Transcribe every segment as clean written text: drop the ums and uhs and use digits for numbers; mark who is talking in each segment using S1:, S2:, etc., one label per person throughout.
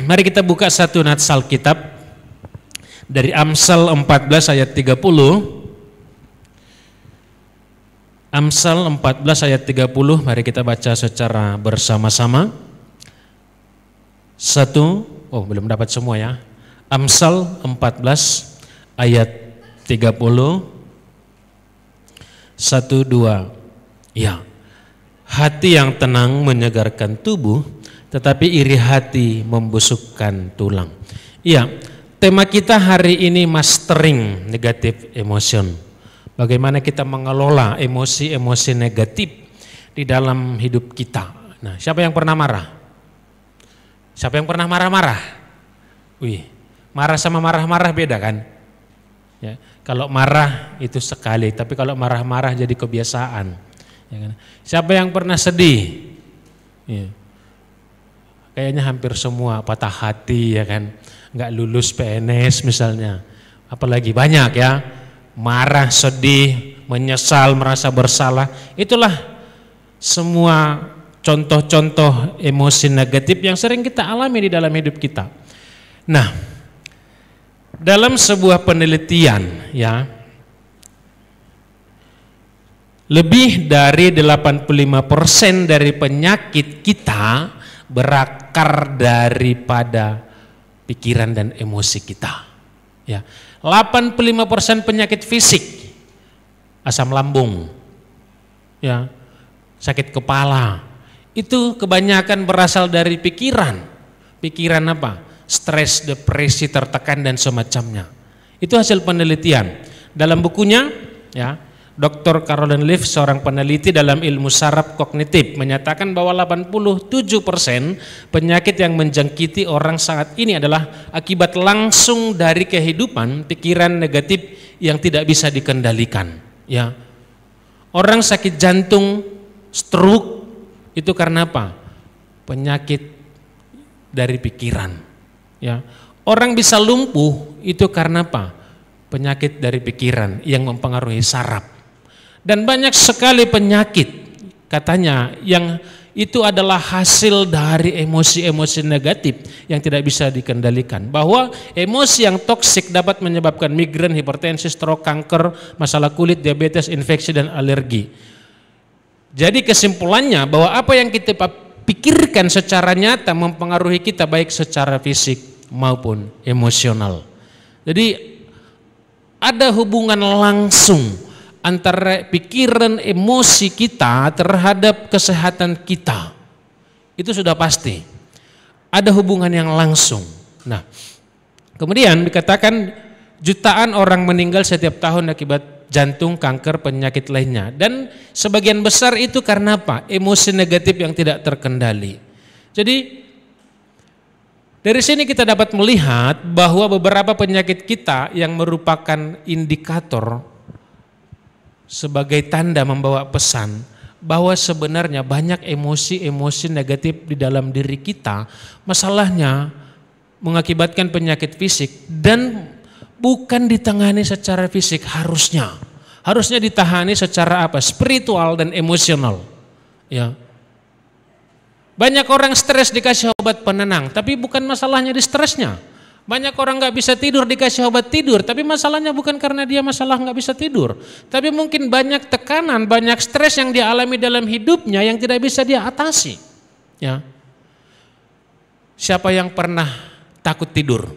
S1: Mari kita buka satu nats Alkitab dari Amsal 14 ayat 30. Amsal 14 ayat 30, mari kita baca secara bersama-sama. Belum dapat semua ya. Amsal 14 ayat 30. 1, 2. Ya. Hati yang tenang menyegarkan tubuh, tetapi iri hati membusukkan tulang. Iya, tema kita hari ini mastering negative emotion. Bagaimana kita mengelola emosi-emosi negatif di dalam hidup kita. Nah, siapa yang pernah marah? Siapa yang pernah marah-marah? Marah sama marah-marah beda kan? Ya, kalau marah itu sekali, tapi kalau marah-marah jadi kebiasaan. Ya kan? Siapa yang pernah sedih? Ya. Kayaknya hampir semua patah hati ya kan, nggak lulus PNS misalnya, apalagi banyak ya, marah, sedih, menyesal, merasa bersalah, itulah semua contoh-contoh emosi negatif yang sering kita alami di dalam hidup kita. Nah, dalam sebuah penelitian ya, lebih dari 85% dari penyakit kita berakar daripada pikiran dan emosi kita. Ya, 85% penyakit fisik, asam lambung, ya, sakit kepala, itu kebanyakan berasal dari pikiran. Pikiran apa? Stres, depresi, tertekan dan semacamnya. Itu hasil penelitian. Dalam bukunya, ya, Dr. Caroline Leaf, seorang peneliti dalam ilmu saraf kognitif, menyatakan bahwa 87% penyakit yang menjangkiti orang saat ini adalah akibat langsung dari kehidupan pikiran negatif yang tidak bisa dikendalikan. Ya, orang sakit jantung, stroke, itu karena apa? Penyakit dari pikiran. Ya, orang bisa lumpuh itu karena apa? Penyakit dari pikiran yang mempengaruhi saraf. Dan banyak sekali penyakit katanya yang itu adalah hasil dari emosi-emosi negatif yang tidak bisa dikendalikan. Bahwa emosi yang toksik dapat menyebabkan migrain, hipertensi, stroke, kanker, masalah kulit, diabetes, infeksi dan alergi. Jadi kesimpulannya bahwa apa yang kita pikirkan secara nyata mempengaruhi kita baik secara fisik maupun emosional. Jadi ada hubungan langsung antara pikiran emosi kita terhadap kesehatan kita. Itu sudah pasti. Ada hubungan yang langsung. Nah, kemudian dikatakan jutaan orang meninggal setiap tahun akibat jantung, kanker, penyakit lainnya. Dan sebagian besar itu karena apa? Emosi negatif yang tidak terkendali. Jadi dari sini kita dapat melihat bahwa beberapa penyakit kita yang merupakan indikator sebagai tanda membawa pesan bahwa sebenarnya banyak emosi-emosi negatif di dalam diri kita, masalahnya mengakibatkan penyakit fisik dan bukan ditangani secara fisik harusnya. Harusnya ditangani secara apa? Spiritual dan emosional. Ya. Banyak orang stres dikasih obat penenang, tapi bukan masalahnya di stresnya. Banyak orang nggak bisa tidur dikasih obat tidur, tapi masalahnya bukan karena dia masalah nggak bisa tidur, tapi mungkin banyak tekanan, banyak stres yang dia alami dalam hidupnya yang tidak bisa dia atasi. Ya. Siapa yang pernah takut tidur?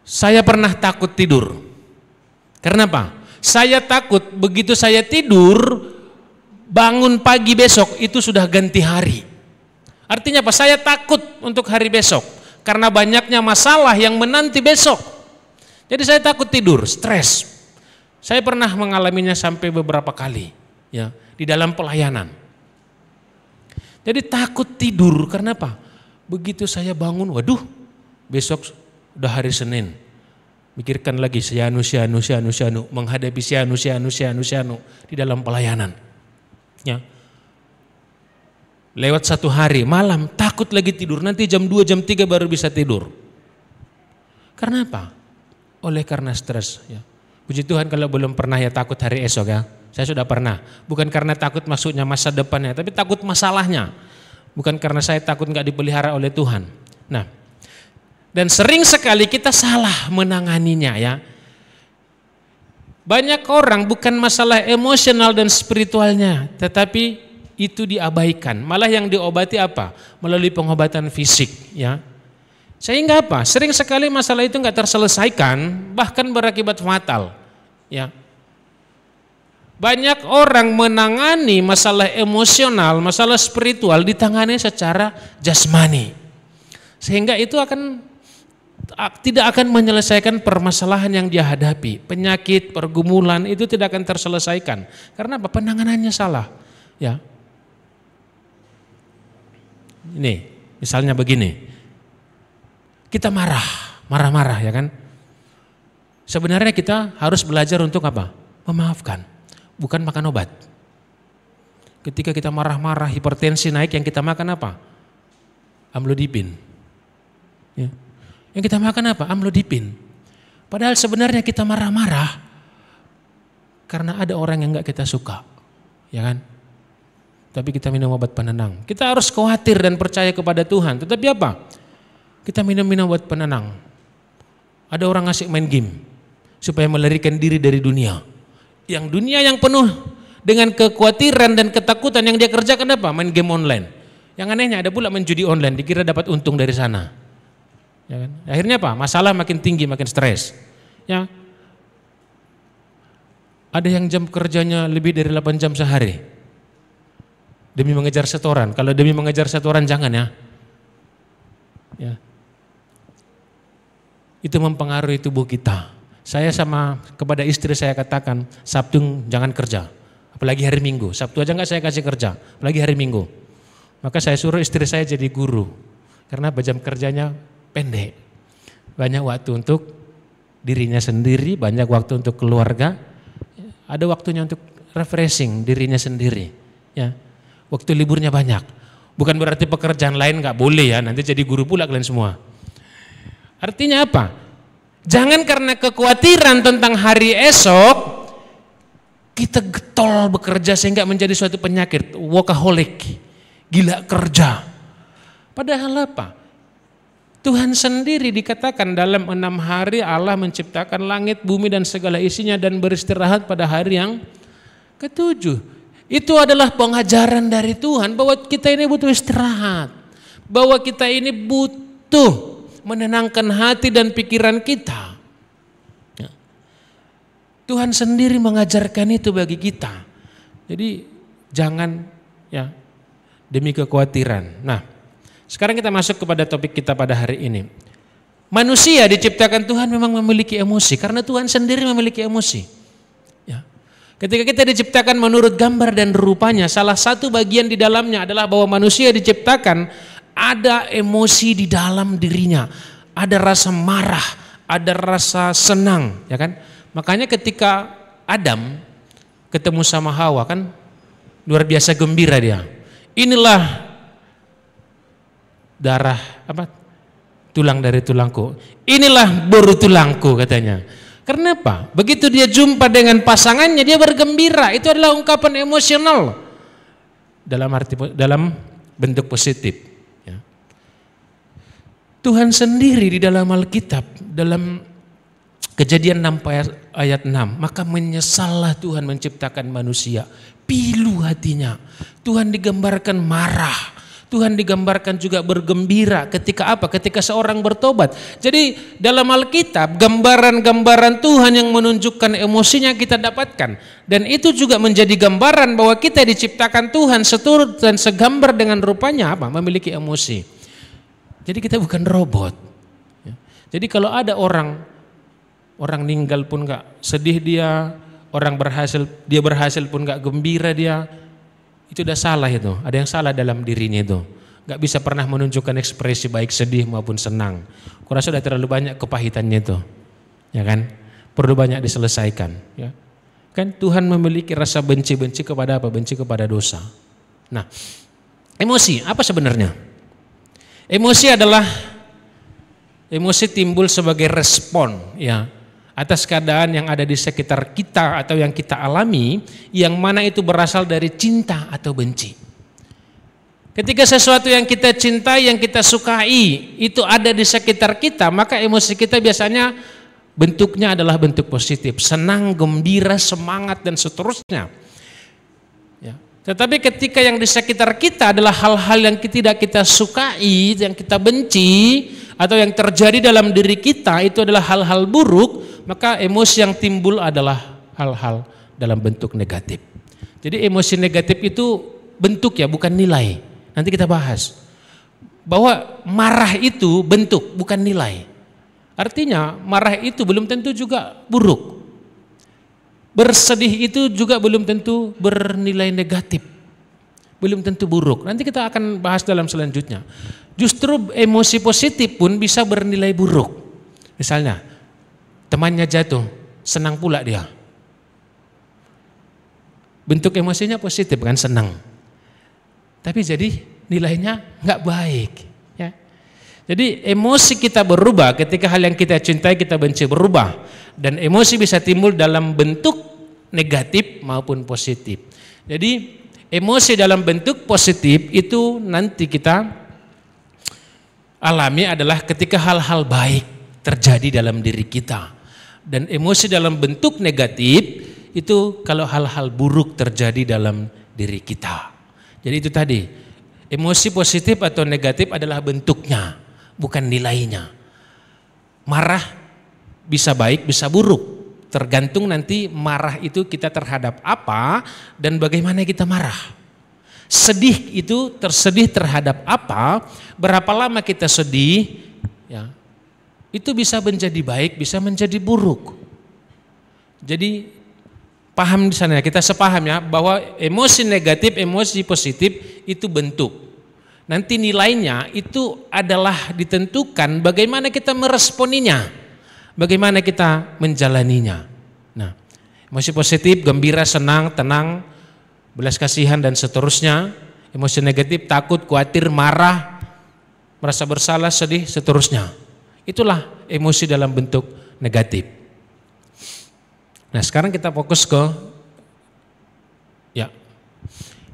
S1: Saya pernah takut tidur. Karena apa? Saya takut begitu saya tidur, bangun pagi besok itu sudah ganti hari. Artinya apa? Saya takut untuk hari besok. Karena banyaknya masalah yang menanti besok. Jadi saya takut tidur, stres. Saya pernah mengalaminya sampai beberapa kali ya, di dalam pelayanan. Jadi takut tidur karena apa? Begitu saya bangun, waduh besok udah hari Senin. Mikirkan lagi sianu, menghadapi sianu di dalam pelayanan. Ya. Lewat satu hari, malam takut lagi tidur, nanti jam 2, jam 3 baru bisa tidur. Karena apa? Oleh karena stres. Ya. Puji Tuhan kalau belum pernah ya takut hari esok ya. Saya sudah pernah. Bukan karena takut maksudnya masa depannya, tapi takut masalahnya. Bukan karena saya takut nggak dipelihara oleh Tuhan. Nah, dan sering sekali kita salah menanganinya ya. Banyak orang bukan masalah emosional dan spiritualnya, tetapi itu diabaikan. Malah yang diobati apa? Melalui pengobatan fisik ya. Sehingga apa? Sering sekali masalah itu nggak terselesaikan, bahkan berakibat fatal ya. Banyak orang menangani masalah emosional, masalah spiritual ditangani secara jasmani. Sehingga itu tidak akan menyelesaikan permasalahan yang dia hadapi. Penyakit, pergumulan itu tidak akan terselesaikan. Karena apa? Penanganannya salah. Ya. Ini, misalnya begini. Kita marah-marah ya kan? Sebenarnya kita harus belajar untuk apa? Memaafkan. Bukan makan obat. Ketika kita marah-marah, hipertensi naik, yang kita makan apa? Amlodipin. Ya. Yang kita makan apa? Amlodipin. Padahal sebenarnya kita marah-marah karena ada orang yang nggak kita suka, ya kan? Tapi kita minum obat penenang. Kita harus khawatir dan percaya kepada Tuhan. Tetapi apa? Kita minum obat penenang. Ada orang ngasih main game supaya melarikan diri dari dunia. Yang dunia yang penuh dengan kekhawatiran dan ketakutan, yang dia kerjakan apa? Main game online. Yang anehnya ada pula main judi online, dikira dapat untung dari sana. Ya kan? Akhirnya apa? Masalah makin tinggi, makin stres. Ya. Ada yang jam kerjanya lebih dari 8 jam sehari demi mengejar setoran. Kalau demi mengejar setoran jangan ya. Ya. Itu mempengaruhi tubuh kita. Saya kepada istri saya katakan, Sabtu jangan kerja, apalagi hari Minggu. Sabtu aja enggak saya kasih kerja, apalagi hari Minggu. Maka saya suruh istri saya jadi guru, karena jam kerjanya pendek. Banyak waktu untuk dirinya sendiri, banyak waktu untuk keluarga, ada waktunya untuk refreshing dirinya sendiri. Ya, waktu liburnya banyak. Bukan berarti pekerjaan lain enggak boleh ya, nanti jadi guru pula kalian semua. Artinya apa? Jangan karena kekhawatiran tentang hari esok kita getol bekerja sehingga menjadi suatu penyakit, workaholic, gila kerja. Padahal apa? Tuhan sendiri dikatakan dalam 6 hari Allah menciptakan langit, bumi dan segala isinya dan beristirahat pada hari yang ke-7. Itu adalah pengajaran dari Tuhan bahwa kita ini butuh istirahat, bahwa kita ini butuh menenangkan hati dan pikiran kita. Ya. Tuhan sendiri mengajarkan itu bagi kita. Jadi jangan ya demi kekhawatiran. Nah, sekarang kita masuk kepada topik kita pada hari ini. Manusia diciptakan Tuhan memang memiliki emosi karena Tuhan sendiri memiliki emosi. Ya. Ketika kita diciptakan menurut gambar dan rupanya, salah satu bagian di dalamnya adalah bahwa manusia diciptakan ada emosi di dalam dirinya, ada rasa marah, ada rasa senang, ya kan? Makanya ketika Adam ketemu sama Hawa kan luar biasa gembira dia. Inilah darah tulang dari tulangku. Inilah boru tulangku katanya. Karena apa? Begitu dia jumpa dengan pasangannya dia bergembira. Itu adalah ungkapan emosional dalam bentuk positif. Tuhan sendiri di dalam Alkitab, dalam Kejadian 6 ayat 6, maka menyesallah Tuhan menciptakan manusia, pilu hatinya. Tuhan digambarkan marah, Tuhan digambarkan juga bergembira ketika apa? Ketika seorang bertobat. Jadi dalam Alkitab gambaran-gambaran Tuhan yang menunjukkan emosinya kita dapatkan. Dan itu juga menjadi gambaran bahwa kita diciptakan Tuhan seturut dan segambar dengan rupanya apa? Memiliki emosi. Jadi kita bukan robot. Jadi kalau ada orang meninggal pun nggak sedih dia, orang berhasil pun nggak gembira dia, itu udah salah itu. Ada yang salah dalam dirinya itu. Nggak bisa pernah menunjukkan ekspresi baik sedih maupun senang. Kurasa sudah terlalu banyak kepahitannya itu, ya kan? Perlu banyak diselesaikan. Ya. Kan Tuhan memiliki rasa benci kepada apa? Benci kepada dosa. Nah, emosi apa sebenarnya? Emosi timbul sebagai respon ya atas keadaan yang ada di sekitar kita atau yang kita alami, yang mana itu berasal dari cinta atau benci. Ketika sesuatu yang kita cintai, yang kita sukai itu ada di sekitar kita, maka emosi kita biasanya bentuknya adalah bentuk positif, senang, gembira, semangat dan seterusnya. Ya. Tetapi ketika yang di sekitar kita adalah hal-hal yang tidak kita sukai, yang kita benci, atau yang terjadi dalam diri kita itu adalah hal-hal buruk, maka emosi yang timbul adalah hal-hal dalam bentuk negatif. Jadi emosi negatif itu bentuk ya, bukan nilai. Nanti kita bahas bahwa marah itu bentuk, bukan nilai. Artinya marah itu belum tentu juga buruk. Bersedih itu juga belum tentu bernilai negatif. Belum tentu buruk. Nanti kita akan bahas dalam selanjutnya. Justru emosi positif pun bisa bernilai buruk. Misalnya temannya jatuh, senang pula dia. Bentuk emosinya positif kan, senang. Tapi jadi nilainya nggak baik. Ya. Jadi emosi kita berubah ketika hal yang kita cintai, kita benci berubah. Dan emosi bisa timbul dalam bentuk negatif maupun positif. Jadi emosi dalam bentuk positif itu nanti kita alami adalah ketika hal-hal baik terjadi dalam diri kita. Dan emosi dalam bentuk negatif itu kalau hal-hal buruk terjadi dalam diri kita. Jadi itu tadi, emosi positif atau negatif adalah bentuknya, bukan nilainya. Marah bisa baik, bisa buruk. Tergantung nanti marah itu kita terhadap apa dan bagaimana kita marah. Sedih itu tersedih terhadap apa, berapa lama kita sedih, ya, itu bisa menjadi baik, bisa menjadi buruk. Jadi paham di sana, kita sepaham ya bahwa emosi negatif, emosi positif itu bentuk. Nanti nilainya itu adalah ditentukan bagaimana kita meresponinya, bagaimana kita menjalaninya. Nah, emosi positif gembira, senang, tenang, belas kasihan dan seterusnya. Emosi negatif takut, khawatir, marah, merasa bersalah, sedih, seterusnya. Itulah emosi dalam bentuk negatif. Nah, sekarang kita fokus ke ya,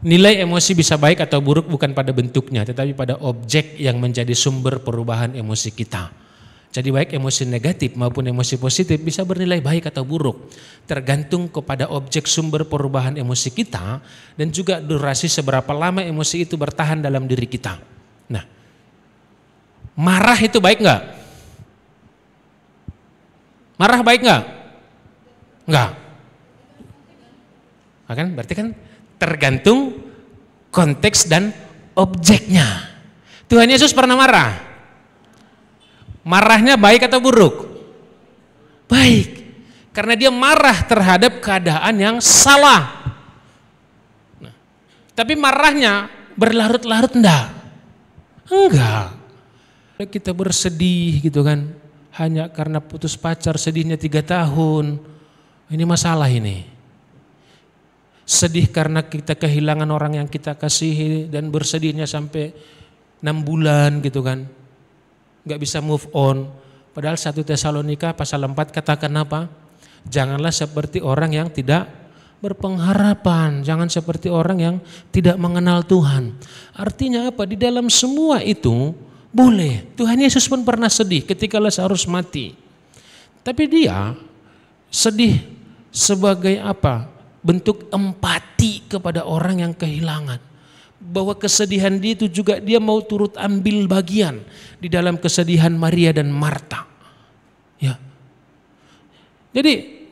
S1: nilai emosi bisa baik atau buruk bukan pada bentuknya, tetapi pada objek yang menjadi sumber perubahan emosi kita. Jadi baik emosi negatif maupun emosi positif bisa bernilai baik atau buruk, tergantung kepada objek sumber perubahan emosi kita dan juga durasi seberapa lama emosi itu bertahan dalam diri kita. Nah, marah itu baik nggak? Marah baik nggak? Enggak. Kan berarti kan tergantung konteks dan objeknya. Tuhan Yesus pernah marah. Marahnya baik atau buruk? Baik. Karena dia marah terhadap keadaan yang salah. Nah, tapi marahnya berlarut-larut enggak? Enggak. Kita bersedih gitu kan. Hanya karena putus pacar, sedihnya 3 tahun. Ini masalah ini. Sedih karena kita kehilangan orang yang kita kasihi dan bersedihnya sampai 6 bulan gitu kan. Gak bisa move on. Padahal 1 Tesalonika pasal 4 katakan apa? Janganlah seperti orang yang tidak berpengharapan. Jangan seperti orang yang tidak mengenal Tuhan. Artinya apa? Di dalam semua itu boleh. Tuhan Yesus pun pernah sedih ketika Lazarus mati. Tapi dia sedih sebagai apa? Bentuk empati kepada orang yang kehilangan. Bahwa kesedihan dia itu juga dia mau turut ambil bagian di dalam kesedihan Maria dan Marta. Ya. Jadi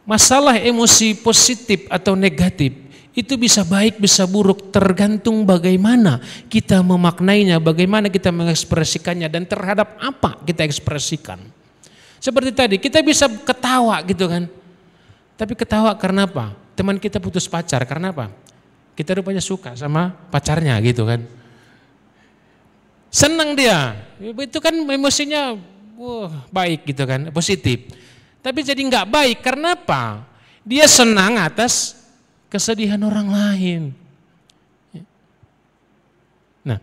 S1: masalah emosi positif atau negatif itu bisa baik bisa buruk tergantung bagaimana kita memaknainya, bagaimana kita mengekspresikannya dan terhadap apa kita ekspresikan. Seperti tadi, kita bisa ketawa gitu kan. Tapi ketawa karena apa? Teman kita putus pacar, karena apa? Kita rupanya suka sama pacarnya gitu kan. Senang dia, itu kan emosinya baik gitu kan, positif. Tapi jadi nggak baik, karena apa? Dia senang atas kesedihan orang lain. Nah,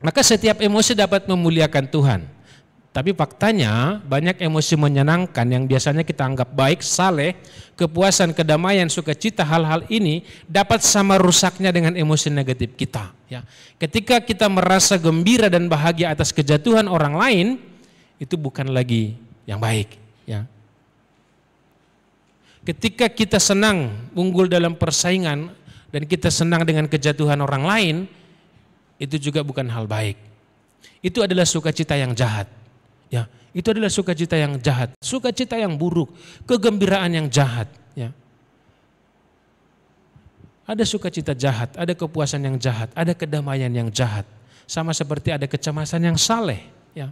S1: maka setiap emosi dapat memuliakan Tuhan. Tapi faktanya banyak emosi menyenangkan yang biasanya kita anggap baik, saleh, kepuasan, kedamaian, sukacita, hal-hal ini dapat sama rusaknya dengan emosi negatif kita. Ya. Ketika kita merasa gembira dan bahagia atas kejatuhan orang lain, itu bukan lagi yang baik. Ya. Ketika kita senang unggul dalam persaingan dan kita senang dengan kejatuhan orang lain, itu juga bukan hal baik. Itu adalah sukacita yang jahat. Ya, itu adalah sukacita yang jahat, sukacita yang buruk, kegembiraan yang jahat. Ya. Ada sukacita jahat, ada kepuasan yang jahat, ada kedamaian yang jahat. Sama seperti ada kecemasan yang saleh. Ya.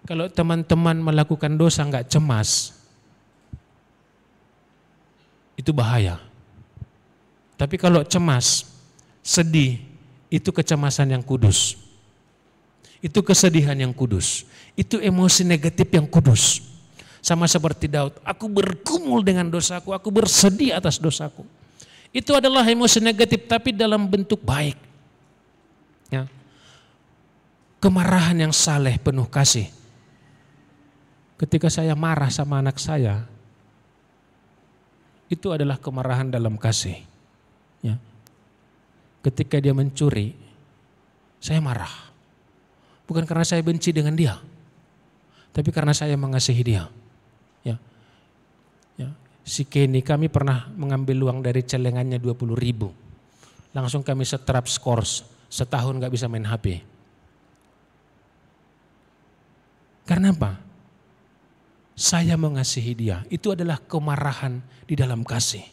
S1: Kalau teman-teman melakukan dosa nggak cemas, itu bahaya. Tapi kalau cemas, sedih, itu kecemasan yang kudus. Itu kesedihan yang kudus. Itu emosi negatif yang kudus. Sama seperti Daud, aku bergumul dengan dosaku, aku bersedih atas dosaku. Itu adalah emosi negatif tapi dalam bentuk baik. Ya. Kemarahan yang saleh penuh kasih. Ketika saya marah sama anak saya, itu adalah kemarahan dalam kasih. Ya. Ketika dia mencuri, saya marah. Bukan karena saya benci dengan dia, tapi karena saya mengasihi dia. Ya. Ya. Si Kenny, kami pernah mengambil uang dari celengannya 20.000. Langsung kami setrap skors, setahun gak bisa main HP. Karena apa? Saya mengasihi dia. Itu adalah kemarahan di dalam kasih.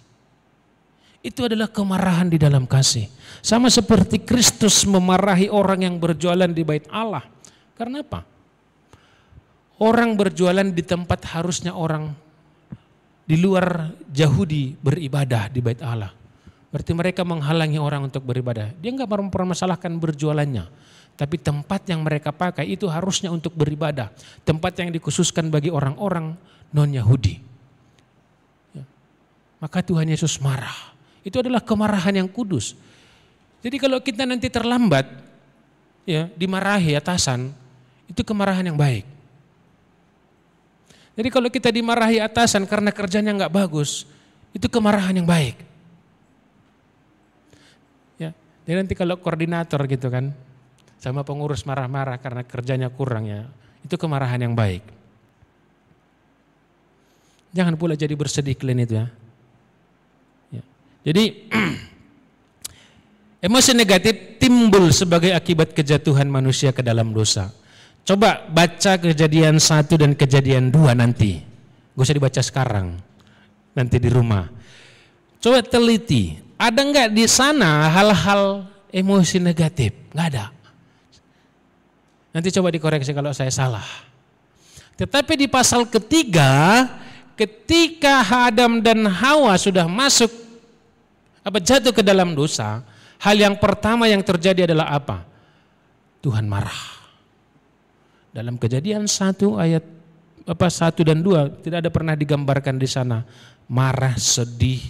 S1: Itu adalah kemarahan di dalam kasih. Sama seperti Kristus memarahi orang yang berjualan di bait Allah. Karena apa? Orang berjualan di tempat harusnya orang di luar Yahudi beribadah di bait Allah. Berarti mereka menghalangi orang untuk beribadah. Dia enggak mempermasalahkan berjualannya. Tapi tempat yang mereka pakai itu harusnya untuk beribadah. Tempat yang dikhususkan bagi orang-orang non-Yahudi. Ya. Maka Tuhan Yesus marah. Itu adalah kemarahan yang kudus. Jadi kalau kita nanti terlambat, ya, dimarahi atasan, itu kemarahan yang baik. Jadi kalau kita dimarahi atasan karena kerjanya nggak bagus, itu kemarahan yang baik. Ya, jadi nanti kalau koordinator gitu kan, sama pengurus marah-marah karena kerjanya kurang, ya, itu kemarahan yang baik. Jangan pula jadi bersedih kalian itu ya. Jadi emosi negatif timbul sebagai akibat kejatuhan manusia ke dalam dosa. Coba baca Kejadian 1 dan Kejadian 2 nanti. Gak usah dibaca sekarang, nanti di rumah. Coba teliti, ada enggak di sana hal-hal emosi negatif? Enggak ada. Nanti coba dikoreksi kalau saya salah. Tetapi di pasal ketiga, ketika Adam dan Hawa sudah jatuh ke dalam dosa, hal yang pertama yang terjadi adalah apa? Tuhan marah. Dalam Kejadian 1 ayat 1 dan 2 tidak ada pernah digambarkan di sana marah, sedih,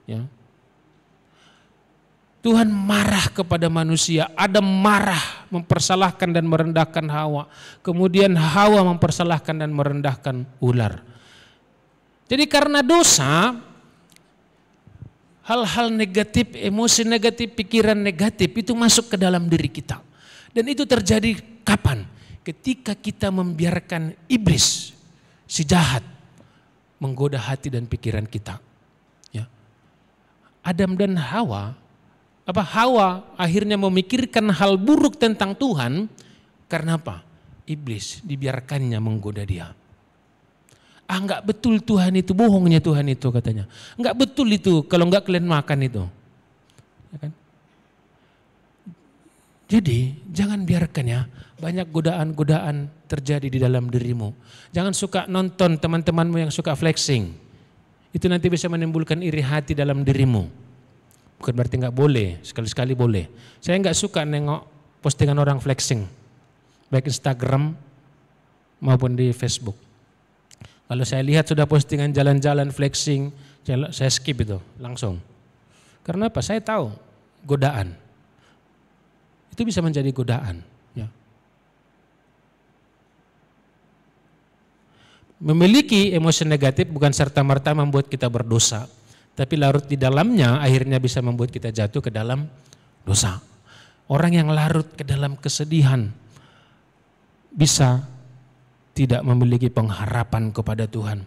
S1: ya. Tuhan marah kepada manusia. Adam marah, mempersalahkan dan merendahkan Hawa. Kemudian Hawa mempersalahkan dan merendahkan ular. Jadi karena dosa, hal-hal negatif, emosi negatif, pikiran negatif itu masuk ke dalam diri kita. Dan itu terjadi kapan? Ketika kita membiarkan iblis, si jahat, menggoda hati dan pikiran kita. Ya. Adam dan Hawa akhirnya memikirkan hal buruk tentang Tuhan. Karena apa? Iblis dibiarkannya menggoda dia. Enggak betul Tuhan itu, bohongnya Tuhan itu katanya. Enggak betul itu kalau enggak kalian makan itu. Ya kan? Jadi jangan biarkan ya banyak godaan-godaan terjadi di dalam dirimu. Jangan suka nonton teman-temanmu yang suka flexing. Itu nanti bisa menimbulkan iri hati dalam dirimu. Bukan berarti enggak boleh, sekali-sekali boleh. Saya enggak suka nengok postingan orang flexing. Baik Instagram maupun di Facebook. Kalau saya lihat sudah postingan jalan-jalan flexing, saya skip itu langsung. Karena apa? Saya tahu godaan. Itu bisa menjadi godaan. Ya. Memiliki emosi negatif bukan serta-merta membuat kita berdosa, tapi larut di dalamnya akhirnya bisa membuat kita jatuh ke dalam dosa. Orang yang larut ke dalam kesedihan bisa tidak memiliki pengharapan kepada Tuhan.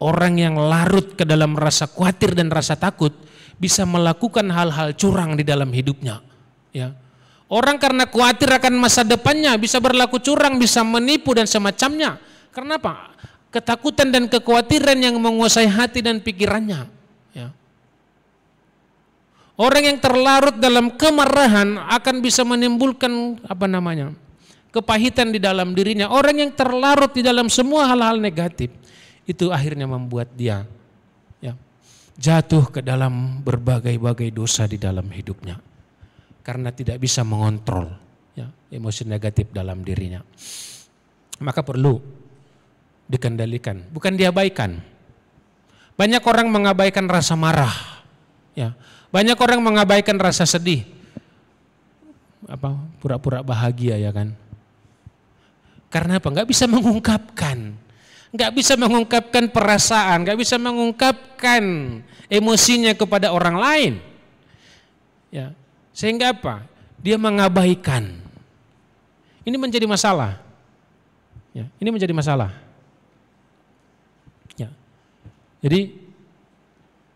S1: Orang yang larut ke dalam rasa khawatir dan rasa takut bisa melakukan hal-hal curang di dalam hidupnya. Ya. Orang karena khawatir akan masa depannya bisa berlaku curang, bisa menipu dan semacamnya. Karena apa? Ketakutan dan kekhawatiran yang menguasai hati dan pikirannya. Ya. Orang yang terlarut dalam kemarahan akan bisa menimbulkan kepahitan di dalam dirinya. Orang yang terlarut di dalam semua hal-hal negatif itu akhirnya membuat dia jatuh ke dalam berbagai-bagai dosa di dalam hidupnya karena tidak bisa mengontrol emosi negatif dalam dirinya. Maka perlu dikendalikan, bukan diabaikan. Banyak orang mengabaikan rasa marah, banyak orang mengabaikan rasa sedih, pura-pura bahagia, ya kan? Karena apa? Nggak bisa mengungkapkan. Nggak bisa mengungkapkan perasaan, nggak bisa mengungkapkan emosinya kepada orang lain. Ya, sehingga apa? Dia mengabaikan. Ini menjadi masalah. Ya, ini menjadi masalah. Ya. Jadi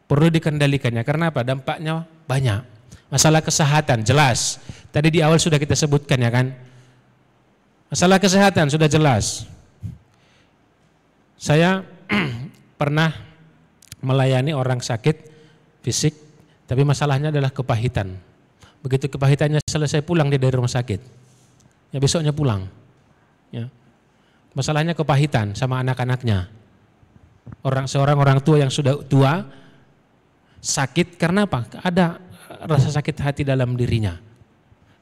S1: perlu dikendalikannya. Karena apa? Dampaknya banyak. Masalah kesehatan jelas. Tadi di awal sudah kita sebutkan, ya kan? Masalah kesehatan sudah jelas. Saya pernah melayani orang sakit fisik, tapi masalahnya adalah kepahitan. Begitu kepahitannya selesai, pulang dia dari rumah sakit. Ya besoknya pulang. Ya. Masalahnya kepahitan sama anak-anaknya. Seorang orang tua yang sudah tua sakit karena apa? Ada rasa sakit hati dalam dirinya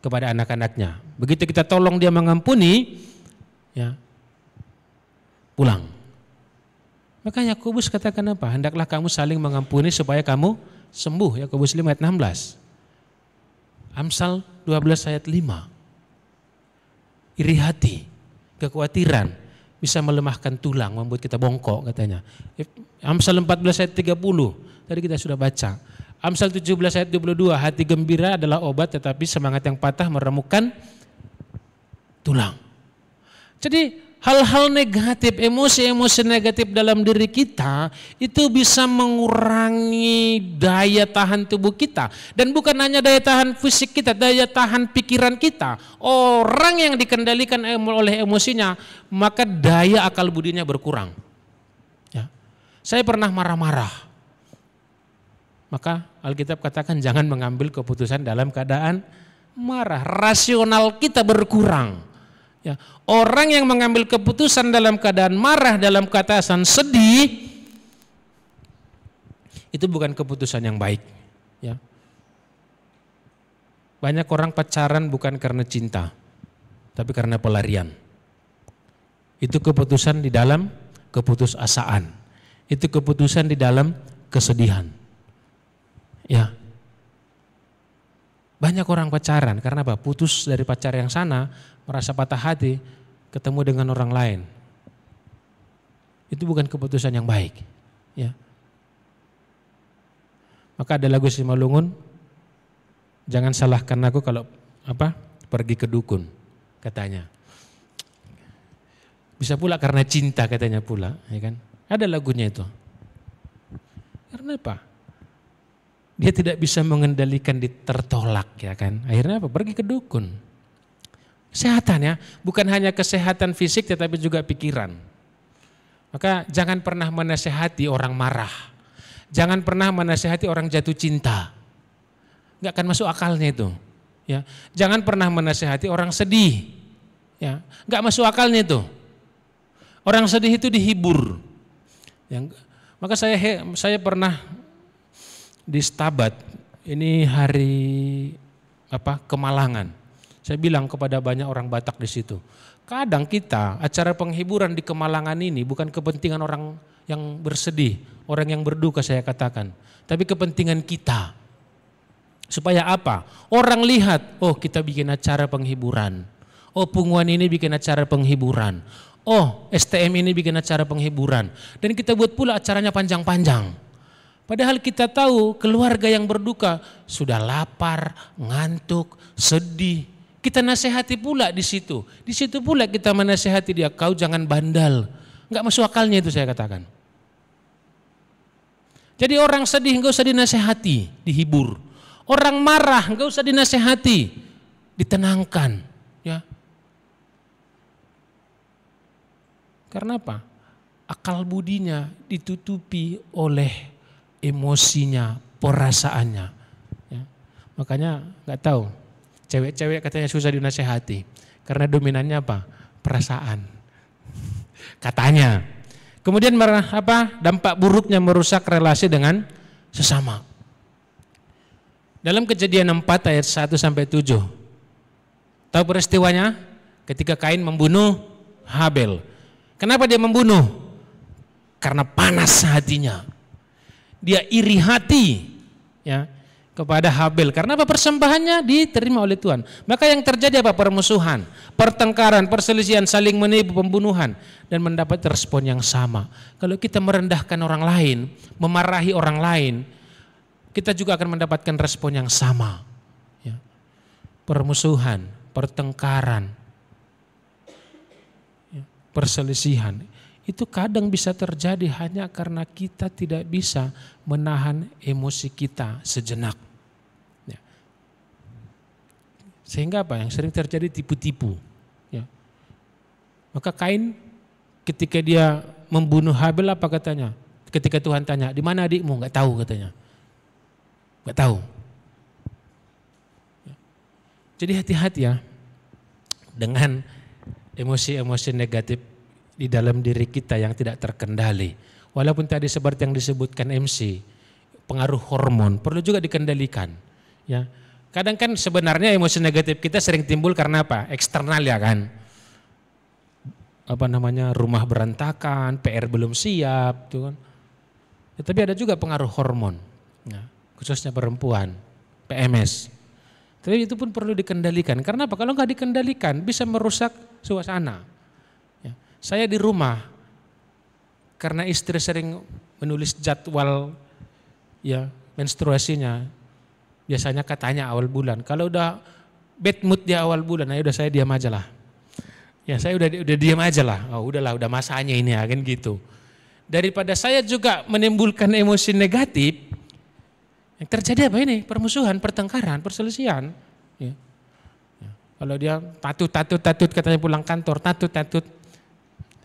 S1: kepada anak-anaknya. Begitu kita tolong dia mengampuni, ya pulang. Maka Yakobus katakan apa? Hendaklah kamu saling mengampuni supaya kamu sembuh. Yakobus 5 ayat 16. Amsal 12 ayat 5. Iri hati, kekhawatiran bisa melemahkan tulang, membuat kita bongkok katanya. Amsal 14 ayat 30. Tadi kita sudah baca. Amsal 17 ayat 22. Hati gembira adalah obat, tetapi semangat yang patah meremukkan tulang. Jadi hal-hal negatif, emosi-emosi negatif dalam diri kita itu bisa mengurangi daya tahan tubuh kita. Dan bukan hanya daya tahan fisik kita, daya tahan pikiran kita. Orang yang dikendalikan oleh emosinya, maka daya akal budinya berkurang. Ya. Saya pernah marah-marah. Maka Alkitab katakan jangan mengambil keputusan dalam keadaan marah. Rasional kita berkurang. Ya, orang yang mengambil keputusan dalam keadaan marah, dalam keadaan sedih, itu bukan keputusan yang baik. Ya. Banyak orang pacaran bukan karena cinta, tapi karena pelarian. Itu keputusan di dalam keputusasaan. Itu keputusan di dalam kesedihan. Ya. Banyak orang pacaran karena apa? Putus dari pacar yang sana, merasa patah hati, ketemu dengan orang lain. Itu bukan keputusan yang baik. Ya. Maka ada lagu Simalungun, jangan salahkan aku kalau pergi ke dukun, katanya. Bisa pula karena cinta katanya pula, ya kan? Ada lagunya itu. Karena apa? Dia tidak bisa mengendalikan, tertolak, ya kan? Akhirnya apa? Pergi ke dukun. Kesehatan, ya, bukan hanya kesehatan fisik tetapi juga pikiran. Maka jangan pernah menasehati orang marah. Jangan pernah menasehati orang jatuh cinta. Enggak akan masuk akalnya itu. Ya. Jangan pernah menasehati orang sedih. Ya. Enggak masuk akalnya itu. Orang sedih itu dihibur. Ya. Maka saya pernah di Stabat, ini hari Kemalangan. Saya bilang kepada banyak orang Batak di situ, kadang kita acara penghiburan di Kemalangan ini bukan kepentingan orang yang bersedih, orang yang berduka saya katakan, tapi kepentingan kita. Supaya apa? Orang lihat, oh kita bikin acara penghiburan, oh Punguan ini bikin acara penghiburan, Oh, STM ini bikin acara penghiburan. Dan kita buat pula acaranya panjang-panjang. Padahal kita tahu keluarga yang berduka sudah lapar, ngantuk, sedih. Kita nasihati pula di situ. Di situ pula kita menasihati dia, kau jangan bandal. Enggak masuk akalnya itu saya katakan. Jadi orang sedih enggak usah dinasihati, dihibur. Orang marah enggak usah dinasihati, ditenangkan, ya. Karena apa? Akal budinya ditutupi oleh emosinya, perasaannya. Ya. Makanya nggak tahu, cewek-cewek katanya susah dinasehati karena dominannya apa? Perasaan. Katanya. Kemudian dampak buruknya merusak relasi dengan sesama. Dalam Kejadian 4 ayat 1 sampai 7. Tahu peristiwanya? Ketika Kain membunuh Habel. Kenapa dia membunuh? Karena panas hatinya. Dia iri hati, ya, kepada Habel. Karena apa? Persembahannya diterima oleh Tuhan. Maka yang terjadi apa? Permusuhan, pertengkaran, perselisihan, saling menipu, pembunuhan, dan mendapat respon yang sama. Kalau kita merendahkan orang lain, memarahi orang lain, kita juga akan mendapatkan respon yang sama. Ya. Permusuhan, pertengkaran, ya, perselisihan. Itu kadang bisa terjadi hanya karena kita tidak bisa menahan emosi kita sejenak. Ya. Sehingga apa? Yang sering terjadi tipu-tipu. Ya. Maka Kain ketika dia membunuh Habel apa katanya? Ketika Tuhan tanya, di mana adikmu? Enggak tahu katanya. Enggak tahu. Ya. Jadi hati-hati ya dengan emosi-emosi negatif di dalam diri kita yang tidak terkendali. Walaupun tadi seperti yang disebutkan MC, pengaruh hormon perlu juga dikendalikan. Ya, kadang kan sebenarnya emosi negatif kita sering timbul karena apa? Eksternal ya kan. Apa namanya, rumah berantakan, PR belum siap, tuh kan. Ya, tapi ada juga pengaruh hormon, ya, khususnya perempuan, PMS. Tapi itu pun perlu dikendalikan. Karena apa? Kalau nggak dikendalikan bisa merusak suasana. Saya di rumah, karena istri sering menulis jadwal ya menstruasinya, biasanya katanya awal bulan. Kalau udah bad mood di awal bulan, ya udah saya diam aja lah. Ya saya udah diam aja lah. Oh udahlah, udah masanya ini ya kan gitu. Daripada saya juga menimbulkan emosi negatif, yang terjadi apa ini? Permusuhan, pertengkaran, perselisihan. Ya. Ya. Kalau dia tatut katanya pulang kantor, tatut.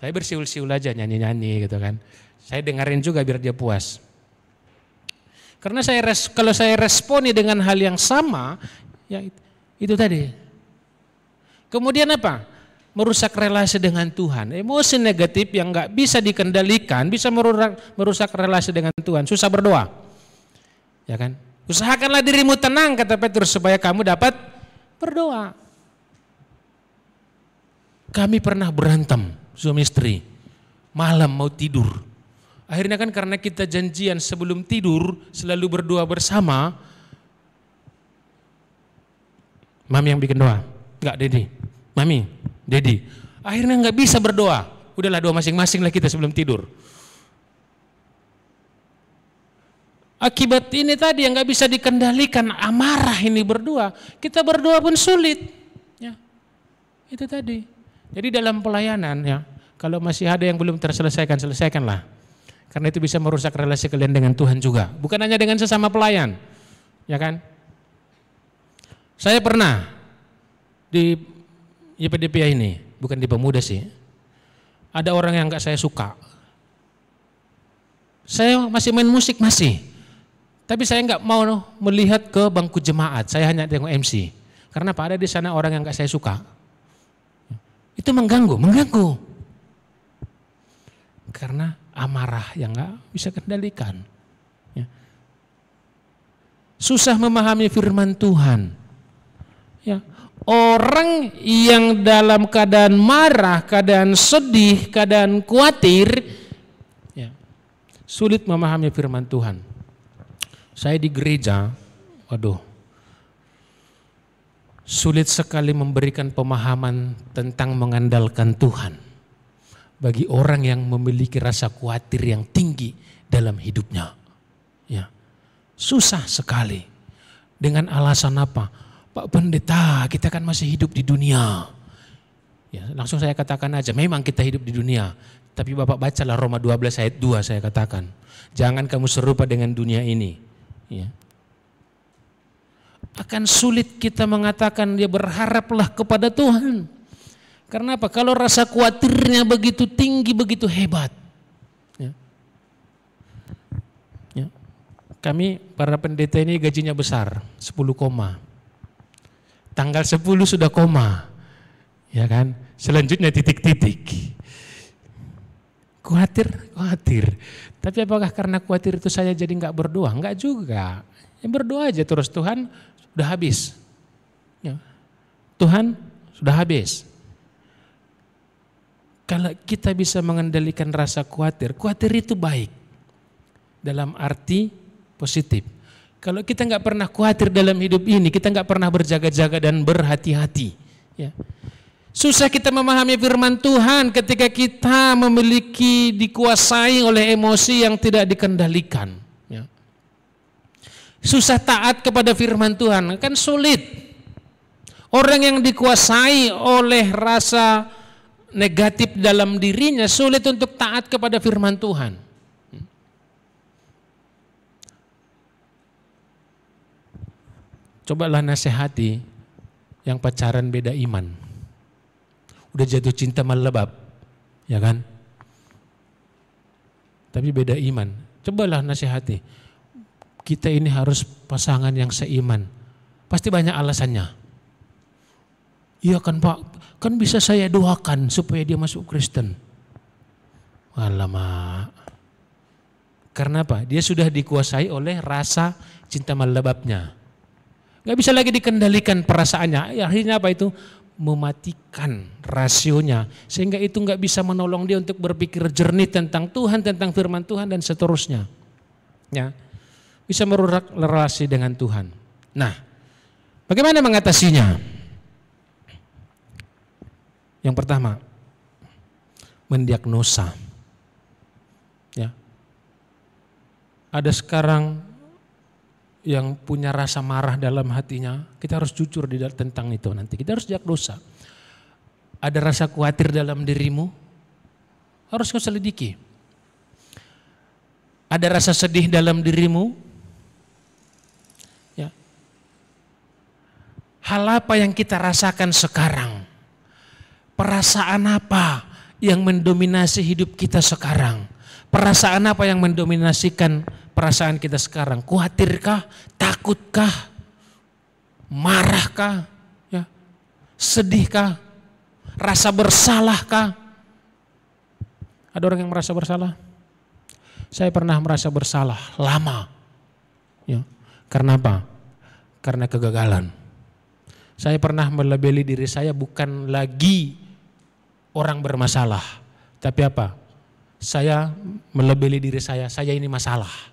S1: Saya bersiul-siul aja, nyanyi-nyanyi gitu kan. Saya dengerin juga biar dia puas. Karena kalau saya responi dengan hal yang sama, ya itu tadi. Kemudian apa? Merusak relasi dengan Tuhan. Emosi negatif yang nggak bisa dikendalikan bisa merusak relasi dengan Tuhan. Susah berdoa, ya kan? Usahakanlah dirimu tenang, kata Petrus, supaya kamu dapat berdoa. Kami pernah berantem, suami istri, malam mau tidur. Akhirnya kan karena kita janjian sebelum tidur selalu berdoa bersama. Mami yang bikin doa, enggak Dedi, Mami, Dedi. Akhirnya enggak bisa berdoa, udahlah doa masing-masing lah kita sebelum tidur. Akibat ini tadi yang enggak bisa dikendalikan, amarah ini berdua, kita berdoa pun sulit. Ya, itu tadi. Jadi dalam pelayanan ya, kalau masih ada yang belum terselesaikan, selesaikanlah. Karena itu bisa merusak relasi kalian dengan Tuhan juga. Bukan hanya dengan sesama pelayan, ya kan? Saya pernah di YPDPA ini, bukan di pemuda sih, ada orang yang enggak saya suka. Saya masih main musik masih, tapi saya enggak mau melihat ke bangku jemaat. Saya hanya tengok MC. Karena apa? Ada di sana orang yang enggak saya suka. Itu mengganggu. Karena amarah yang enggak bisa kendalikan. Ya. Susah memahami firman Tuhan. Ya. Orang yang dalam keadaan marah, keadaan sedih, keadaan khawatir, ya, sulit memahami firman Tuhan. Saya di gereja, sulit sekali memberikan pemahaman tentang mengandalkan Tuhan. bagi orang yang memiliki rasa khawatir yang tinggi dalam hidupnya. Ya. Susah sekali. Dengan alasan apa? Pak Pendeta, kita kan masih hidup di dunia. Ya, langsung saya katakan aja, memang kita hidup di dunia. Tapi Bapak bacalah Roma 12 ayat 2, saya katakan. Jangan kamu serupa dengan dunia ini. Ya. Akan sulit kita mengatakan dia berharaplah kepada Tuhan. Karena apa? Kalau rasa khawatirnya begitu tinggi, begitu hebat. Ya. Ya. Kami para pendeta ini gajinya besar, 10 koma. Tanggal 10 sudah koma. Ya kan? Selanjutnya titik-titik. Khawatir. Tapi apakah karena khawatir itu saya jadi enggak berdoa? Enggak juga. Ya berdoa aja terus, Tuhan sudah habis. Ya. Tuhan sudah habis. Kalau kita bisa mengendalikan rasa khawatir itu baik. Dalam arti positif. Kalau kita nggak pernah khawatir dalam hidup ini, kita nggak pernah berjaga-jaga dan berhati-hati. Ya. Susah kita memahami firman Tuhan ketika kita dikuasai oleh emosi yang tidak dikendalikan. Ya. Susah taat kepada firman Tuhan, kan sulit. Orang yang dikuasai oleh rasa negatif dalam dirinya sulit untuk taat kepada firman Tuhan. Cobalah nasihati yang pacaran beda iman. Udah jatuh cinta melebab, ya kan? Tapi beda iman. Cobalah nasihati. Kita ini harus pasangan yang seiman. Pasti banyak alasannya. Iya kan Pak, kan bisa saya doakan supaya dia masuk Kristen. Alamak. Karena apa? Dia sudah dikuasai oleh rasa cinta melebabnya. Gak bisa lagi dikendalikan perasaannya. Akhirnya apa itu? Mematikan rasionya. Sehingga itu gak bisa menolong dia untuk berpikir jernih tentang Tuhan, tentang firman Tuhan dan seterusnya. Ya, bisa merusak relasi dengan Tuhan. Nah, bagaimana mengatasinya? Yang pertama, mendiagnosa. Ya. Ada sekarang yang punya rasa marah dalam hatinya, kita harus jujur tentang itu nanti. Kita harus diagnosa. Ada rasa khawatir dalam dirimu, harus kau selidiki. Ada rasa sedih dalam dirimu, ya. Hal apa yang kita rasakan sekarang? Perasaan apa yang mendominasi hidup kita sekarang? Perasaan apa yang mendominasikan perasaan kita sekarang? Khawatirkah? Takutkah? Marahkah? Ya. Sedihkah? Rasa bersalahkah? Ada orang yang merasa bersalah? Saya pernah merasa bersalah lama. Ya. Karena apa? Karena kegagalan. Saya pernah melabeli diri saya bukan lagi orang bermasalah. Tapi apa? Saya melabeli diri saya ini masalah.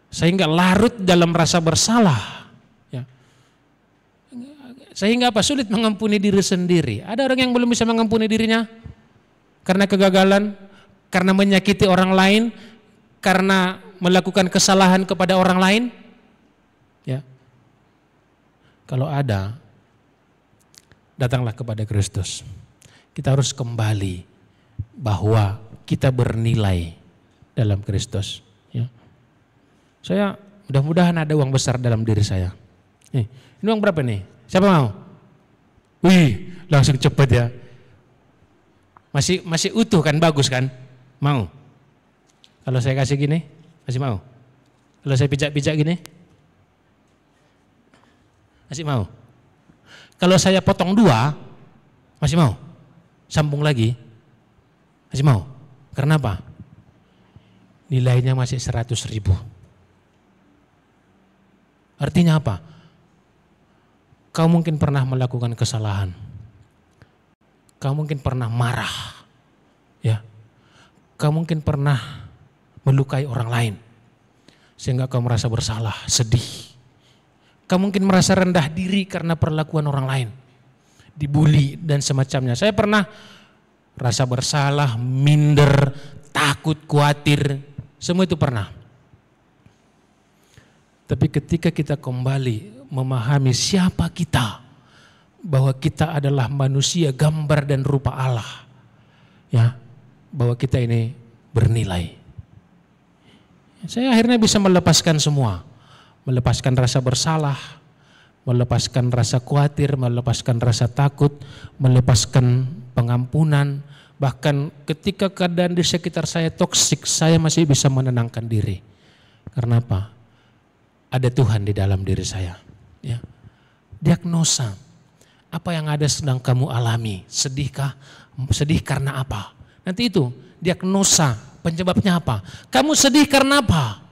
S1: Sehingga larut dalam rasa bersalah. Ya. Sehingga apa? Sulit mengampuni diri sendiri. Ada orang yang belum bisa mengampuni dirinya karena kegagalan, karena menyakiti orang lain, karena melakukan kesalahan kepada orang lain. Ya. Kalau ada, datanglah kepada Kristus. Kita harus kembali bahwa kita bernilai dalam Kristus. Ya. Saya mudah-mudahan ada uang besar dalam diri saya. Ini uang berapa nih? Siapa mau? Wih, langsung cepat ya. Masih utuh kan, bagus kan? Mau? Kalau saya kasih gini, masih mau? Kalau saya pijak-pijak gini, masih mau? Kalau saya potong 2, masih mau? Sambung lagi, masih mau? Karena apa? Nilainya masih 100.000. Artinya apa? Kau mungkin pernah melakukan kesalahan. Kau mungkin pernah marah. Ya. Kau mungkin pernah melukai orang lain. Sehingga kau merasa bersalah, sedih. Kau mungkin merasa rendah diri karena perlakuan orang lain. Dibully dan semacamnya. Saya pernah rasa bersalah, minder, takut, khawatir, semua itu pernah. Tapi ketika kita kembali memahami siapa kita, bahwa kita adalah manusia gambar dan rupa Allah, ya, bahwa kita ini bernilai. Saya akhirnya bisa melepaskan semua, melepaskan rasa bersalah, melepaskan rasa khawatir, melepaskan rasa takut, melepaskan pengampunan. Bahkan ketika keadaan di sekitar saya toksik, saya masih bisa menenangkan diri. Karena apa? Ada Tuhan di dalam diri saya. Ya. Diagnosa, apa yang ada sedang kamu alami? Sedihkah? Sedih karena apa? Nanti itu diagnosa, penyebabnya apa? Kamu sedih karena apa?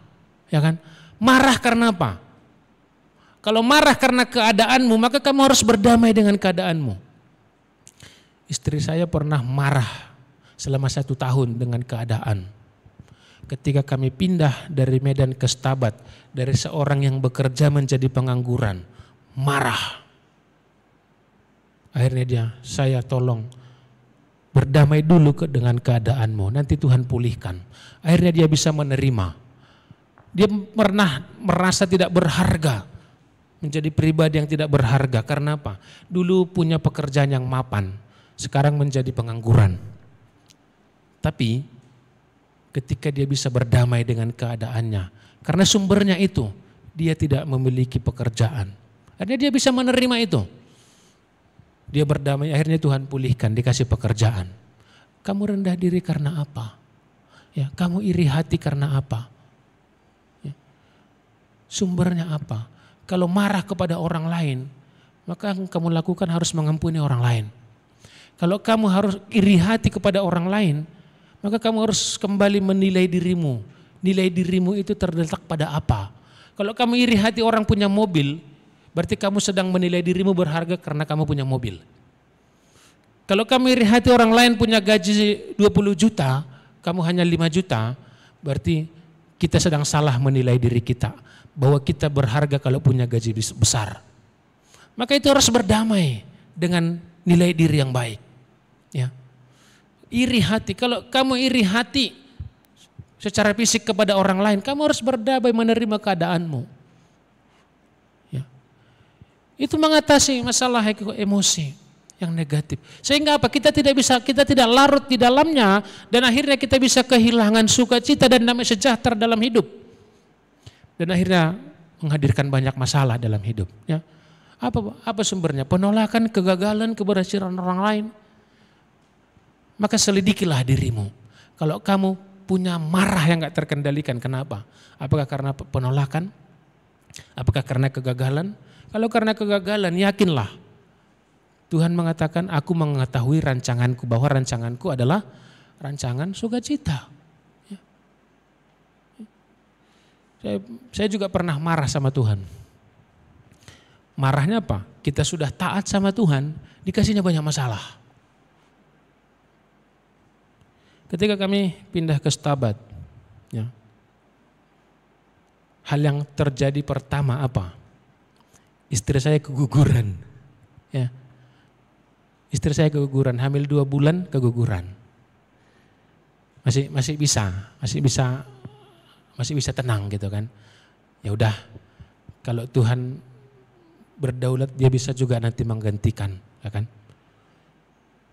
S1: Ya kan? Marah karena apa? Kalau marah karena keadaanmu, maka kamu harus berdamai dengan keadaanmu. Istri saya pernah marah selama 1 tahun dengan keadaan. Ketika kami pindah dari Medan ke Stabat, dari seorang yang bekerja menjadi pengangguran, marah. Akhirnya saya tolong berdamai dulu dengan keadaanmu, nanti Tuhan pulihkan. Akhirnya dia bisa menerima. Dia pernah merasa tidak berharga, menjadi pribadi yang tidak berharga. Karena apa? Dulu punya pekerjaan yang mapan, sekarang menjadi pengangguran. Tapi ketika dia bisa berdamai dengan keadaannya, karena sumbernya itu, dia tidak memiliki pekerjaan. Akhirnya dia bisa menerima itu. Dia berdamai, akhirnya Tuhan pulihkan, dikasih pekerjaan. Kamu rendah diri karena apa? Ya, kamu iri hati karena apa? Ya. Sumbernya apa? Kalau marah kepada orang lain, maka yang kamu lakukan harus mengampuni orang lain. Kalau kamu harus iri hati kepada orang lain, maka kamu harus kembali menilai dirimu. Nilai dirimu itu terletak pada apa? Kalau kamu iri hati orang punya mobil, berarti kamu sedang menilai dirimu berharga karena kamu punya mobil. Kalau kamu iri hati orang lain punya gaji 20 juta, kamu hanya 5 juta, berarti kita sedang salah menilai diri kita. Bahwa kita berharga kalau punya gaji besar. Maka itu harus berdamai dengan nilai diri yang baik. Ya. Iri hati, kalau kamu iri hati secara fisik kepada orang lain, kamu harus berdamai menerima keadaanmu. Ya. Itu mengatasi masalah emosi yang negatif. Sehingga apa? Kita tidak larut di dalamnya dan akhirnya kita bisa kehilangan sukacita dan damai sejahtera dalam hidup. Dan akhirnya menghadirkan banyak masalah dalam hidup. Ya. Apa sumbernya? Penolakan, kegagalan, keberhasilan orang lain. Maka selidikilah dirimu. Kalau kamu punya marah yang gak terkendalikan, kenapa? Apakah karena penolakan? Apakah karena kegagalan? Kalau karena kegagalan, yakinlah. Tuhan mengatakan, aku mengetahui rancanganku, bahwa rancanganku adalah rancangan sukacita. Saya juga pernah marah sama Tuhan. Marahnya apa? Kita sudah taat sama Tuhan, dikasihnya banyak masalah. Ketika kami pindah ke Stabat, ya, hal yang terjadi pertama apa? Istri saya keguguran. Ya. Istri saya keguguran, hamil 2 bulan keguguran. Masih bisa tenang gitu kan. Ya udah, kalau Tuhan berdaulat dia bisa juga nanti menggantikan, ya kan.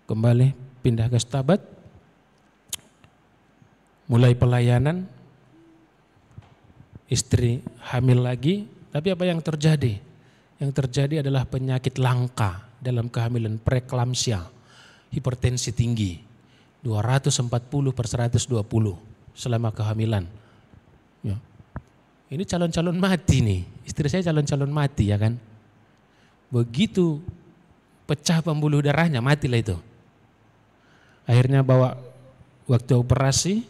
S1: Kembali pindah ke Stabat, mulai pelayanan, istri hamil lagi, tapi apa yang terjadi? Yang terjadi adalah penyakit langka dalam kehamilan, preeklamsia, hipertensi tinggi, 240/120 selama kehamilan. Ya. Ini calon-calon mati nih, istri saya calon-calon mati ya kan. Begitu pecah pembuluh darahnya, matilah itu. Akhirnya waktu operasi,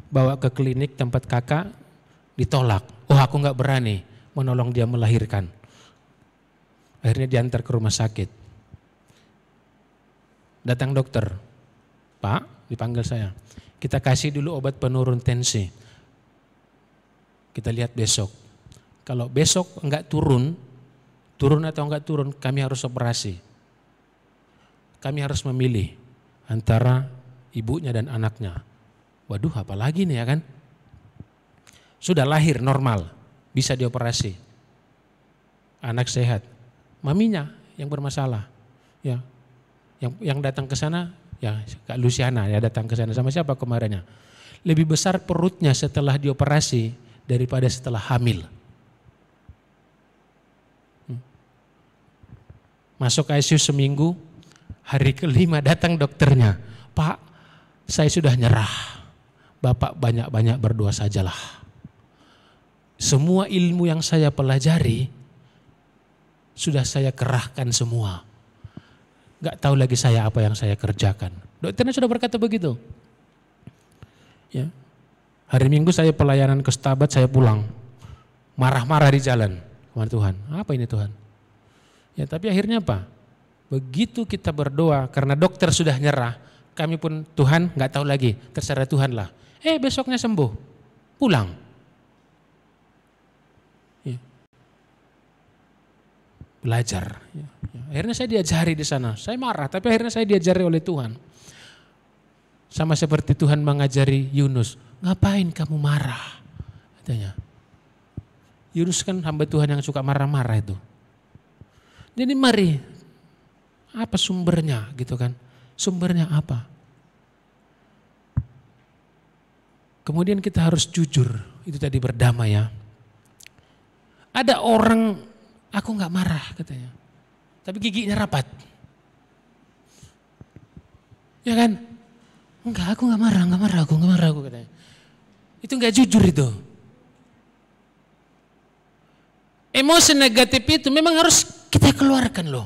S1: bawa ke klinik tempat kakak, ditolak. Oh aku gak berani menolong dia melahirkan. Akhirnya diantar ke rumah sakit. Datang dokter, Pak, dipanggil saya. Kita kasih dulu obat penurun tensi. Kita lihat besok. Kalau besok enggak turun atau enggak turun, kami harus operasi. Kami harus memilih antara ibunya dan anaknya. Waduh, apalagi nih ya kan? Sudah lahir normal, bisa dioperasi. Anak sehat, maminya yang bermasalah. Ya. Yang datang ke sana ya Kak Luciana ya datang ke sana sama siapa kemarinnya? Lebih besar perutnya setelah dioperasi daripada setelah hamil. Masuk ICU seminggu, hari kelima datang dokternya, Pak, saya sudah nyerah, Bapak banyak-banyak berdoa sajalah. Semua ilmu yang saya pelajari, sudah saya kerahkan semua. Gak tahu lagi saya apa yang saya kerjakan. Dokternya sudah berkata begitu. Ya. Hari Minggu saya pelayanan ke Stabat, saya pulang. Marah-marah di jalan. Kepada Tuhan, apa ini Tuhan? Ya, tapi akhirnya apa? Begitu kita berdoa karena dokter sudah nyerah, kami pun Tuhan nggak tahu lagi, terserah Tuhan lah. Besoknya sembuh, pulang. Ya. Belajar. Ya. Akhirnya saya diajari di sana. Saya marah, tapi akhirnya saya diajari oleh Tuhan. Sama seperti Tuhan mengajari Yunus, ngapain kamu marah? Katanya. Yunus kan hamba Tuhan yang suka marah-marah itu. Jadi mari, apa sumbernya gitu kan? Sumbernya apa? Kemudian kita harus jujur, itu tadi berdamai ya. Ada orang, aku gak marah katanya, tapi giginya rapat. Ya kan? Enggak, aku gak marah aku katanya. Itu gak jujur itu. Emosi negatif itu memang harus kita keluarkan loh.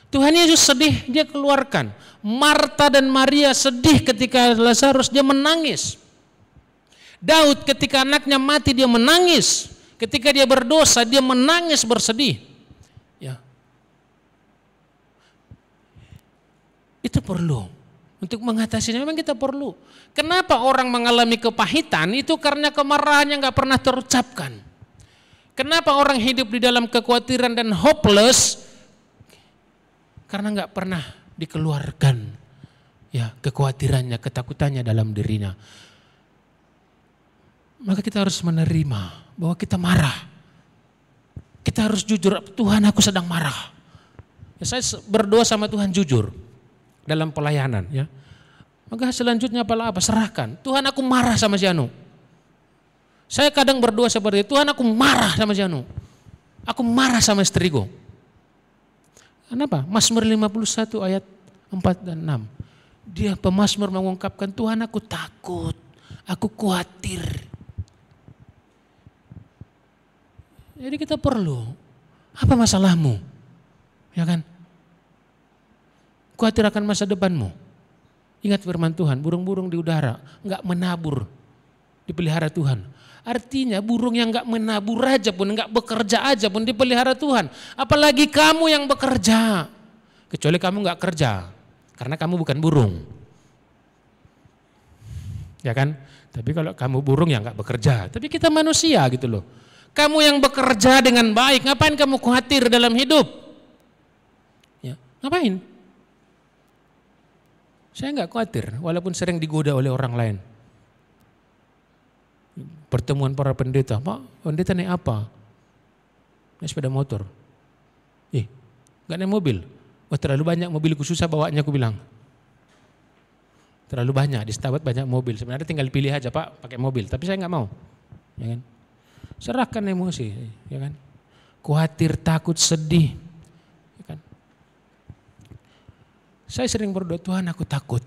S1: Tuhan Yesus sedih, dia keluarkan. Marta dan Maria sedih ketika Lazarus, dia menangis. Daud ketika anaknya mati dia menangis. Ketika dia berdosa dia menangis bersedih. Ya. Itu perlu. Untuk mengatasinya memang kita perlu. Kenapa orang mengalami kepahitan? Itu karena kemarahannya gak pernah terucapkan. Kenapa orang hidup di dalam kekhawatiran dan hopeless? Karena nggak pernah dikeluarkan ya kekhawatirannya, ketakutannya dalam dirinya. Maka kita harus menerima bahwa kita marah. Kita harus jujur, Tuhan aku sedang marah. Ya, saya berdoa sama Tuhan jujur dalam pelayanan ya. Maka selanjutnya apa? Serahkan. Tuhan aku marah sama si Anu. Saya kadang berdoa seperti itu, Tuhan aku marah sama si Anu. Aku marah sama istriku. Kenapa? Mazmur 51 ayat 4 dan 6. Dia pemazmur mengungkapkan, Tuhan aku takut, aku khawatir. Jadi kita perlu, apa masalahmu? Ya kan? Khawatir akan masa depanmu. Ingat firman Tuhan, burung-burung di udara enggak menabur, dipelihara Tuhan. Artinya burung yang enggak menabur aja pun, enggak bekerja aja pun dipelihara Tuhan. Apalagi kamu yang bekerja. Kecuali kamu enggak kerja, karena kamu bukan burung. Ya kan? Tapi kalau kamu burung ya enggak bekerja. Tapi kita manusia gitu loh. Kamu yang bekerja dengan baik, ngapain kamu khawatir dalam hidup? Ya, ngapain? Saya enggak khawatir, walaupun sering digoda oleh orang lain. Pertemuan para pendeta, Pak, pendeta naik apa? Naik sepeda motor. Gak naik mobil. Wah, terlalu banyak mobilku, susah bawanya, aku bilang. Terlalu banyak, di Stabat banyak mobil. Sebenarnya tinggal pilih aja, Pak, pakai mobil. Tapi saya gak mau. Ya kan? Serahkan emosi, ya kan? Khawatir, takut, sedih. Ya kan? Saya sering berdoa, Tuhan aku takut.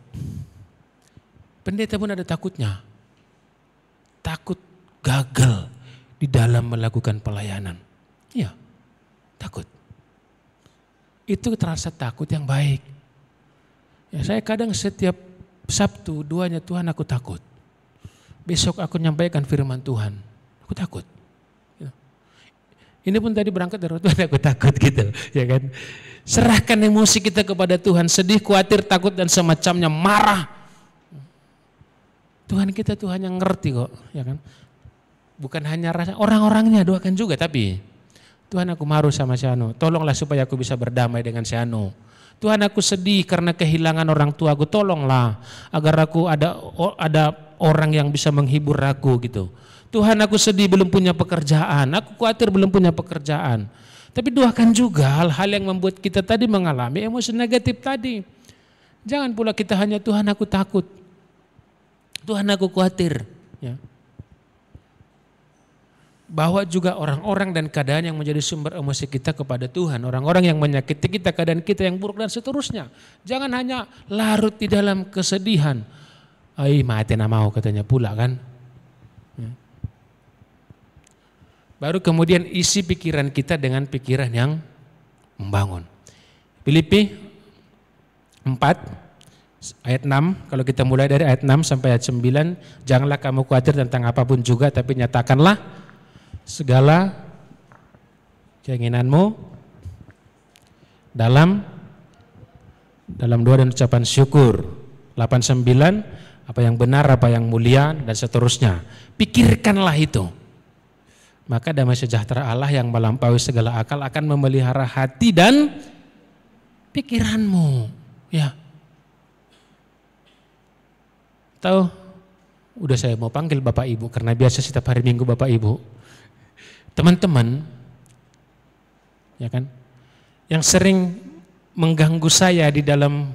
S1: Pendeta pun ada takutnya. Takut gagal di dalam melakukan pelayanan. Iya, takut. Itu terasa takut yang baik. Ya, saya kadang setiap Sabtu doanya, Tuhan aku takut. Besok aku nyampaikan firman Tuhan, aku takut. Ya. Ini pun tadi berangkat dari Tuhan aku takut gitu, ya kan? Serahkan emosi kita kepada Tuhan, sedih, khawatir, takut dan semacamnya, marah. Tuhan kita Tuhan yang ngerti kok, ya kan? Bukan hanya rasa, orang-orangnya doakan juga, tapi Tuhan aku marah sama si Anu, tolonglah supaya aku bisa berdamai dengan si Anu. Tuhan, aku sedih karena kehilangan orang tuaku, tolonglah agar aku ada orang yang bisa menghibur aku gitu. Tuhan, aku sedih belum punya pekerjaan, aku khawatir belum punya pekerjaan. Tapi doakan juga hal-hal yang membuat kita tadi mengalami emosi negatif tadi. Jangan pula kita hanya Tuhan aku takut, Tuhan aku khawatir. Ya. Bawa juga orang-orang dan keadaan yang menjadi sumber emosi kita kepada Tuhan. Orang-orang yang menyakiti kita, keadaan kita yang buruk dan seterusnya. Jangan hanya larut di dalam kesedihan. Ai mati na mau katanya pula kan. Ya. Baru kemudian isi pikiran kita dengan pikiran yang membangun. Filipi 4 ayat 6, kalau kita mulai dari ayat 6 sampai ayat 9, janganlah kamu khawatir tentang apapun juga, tapi nyatakanlah segala keinginanmu dalam doa dan ucapan syukur. 8-9, apa yang benar, apa yang mulia dan seterusnya. Pikirkanlah itu. Maka damai sejahtera Allah yang melampaui segala akal akan memelihara hati dan pikiranmu. Ya. Tahu, udah saya mau panggil Bapak Ibu karena biasa setiap hari Minggu Bapak Ibu. Teman-teman, ya kan, yang sering mengganggu saya di dalam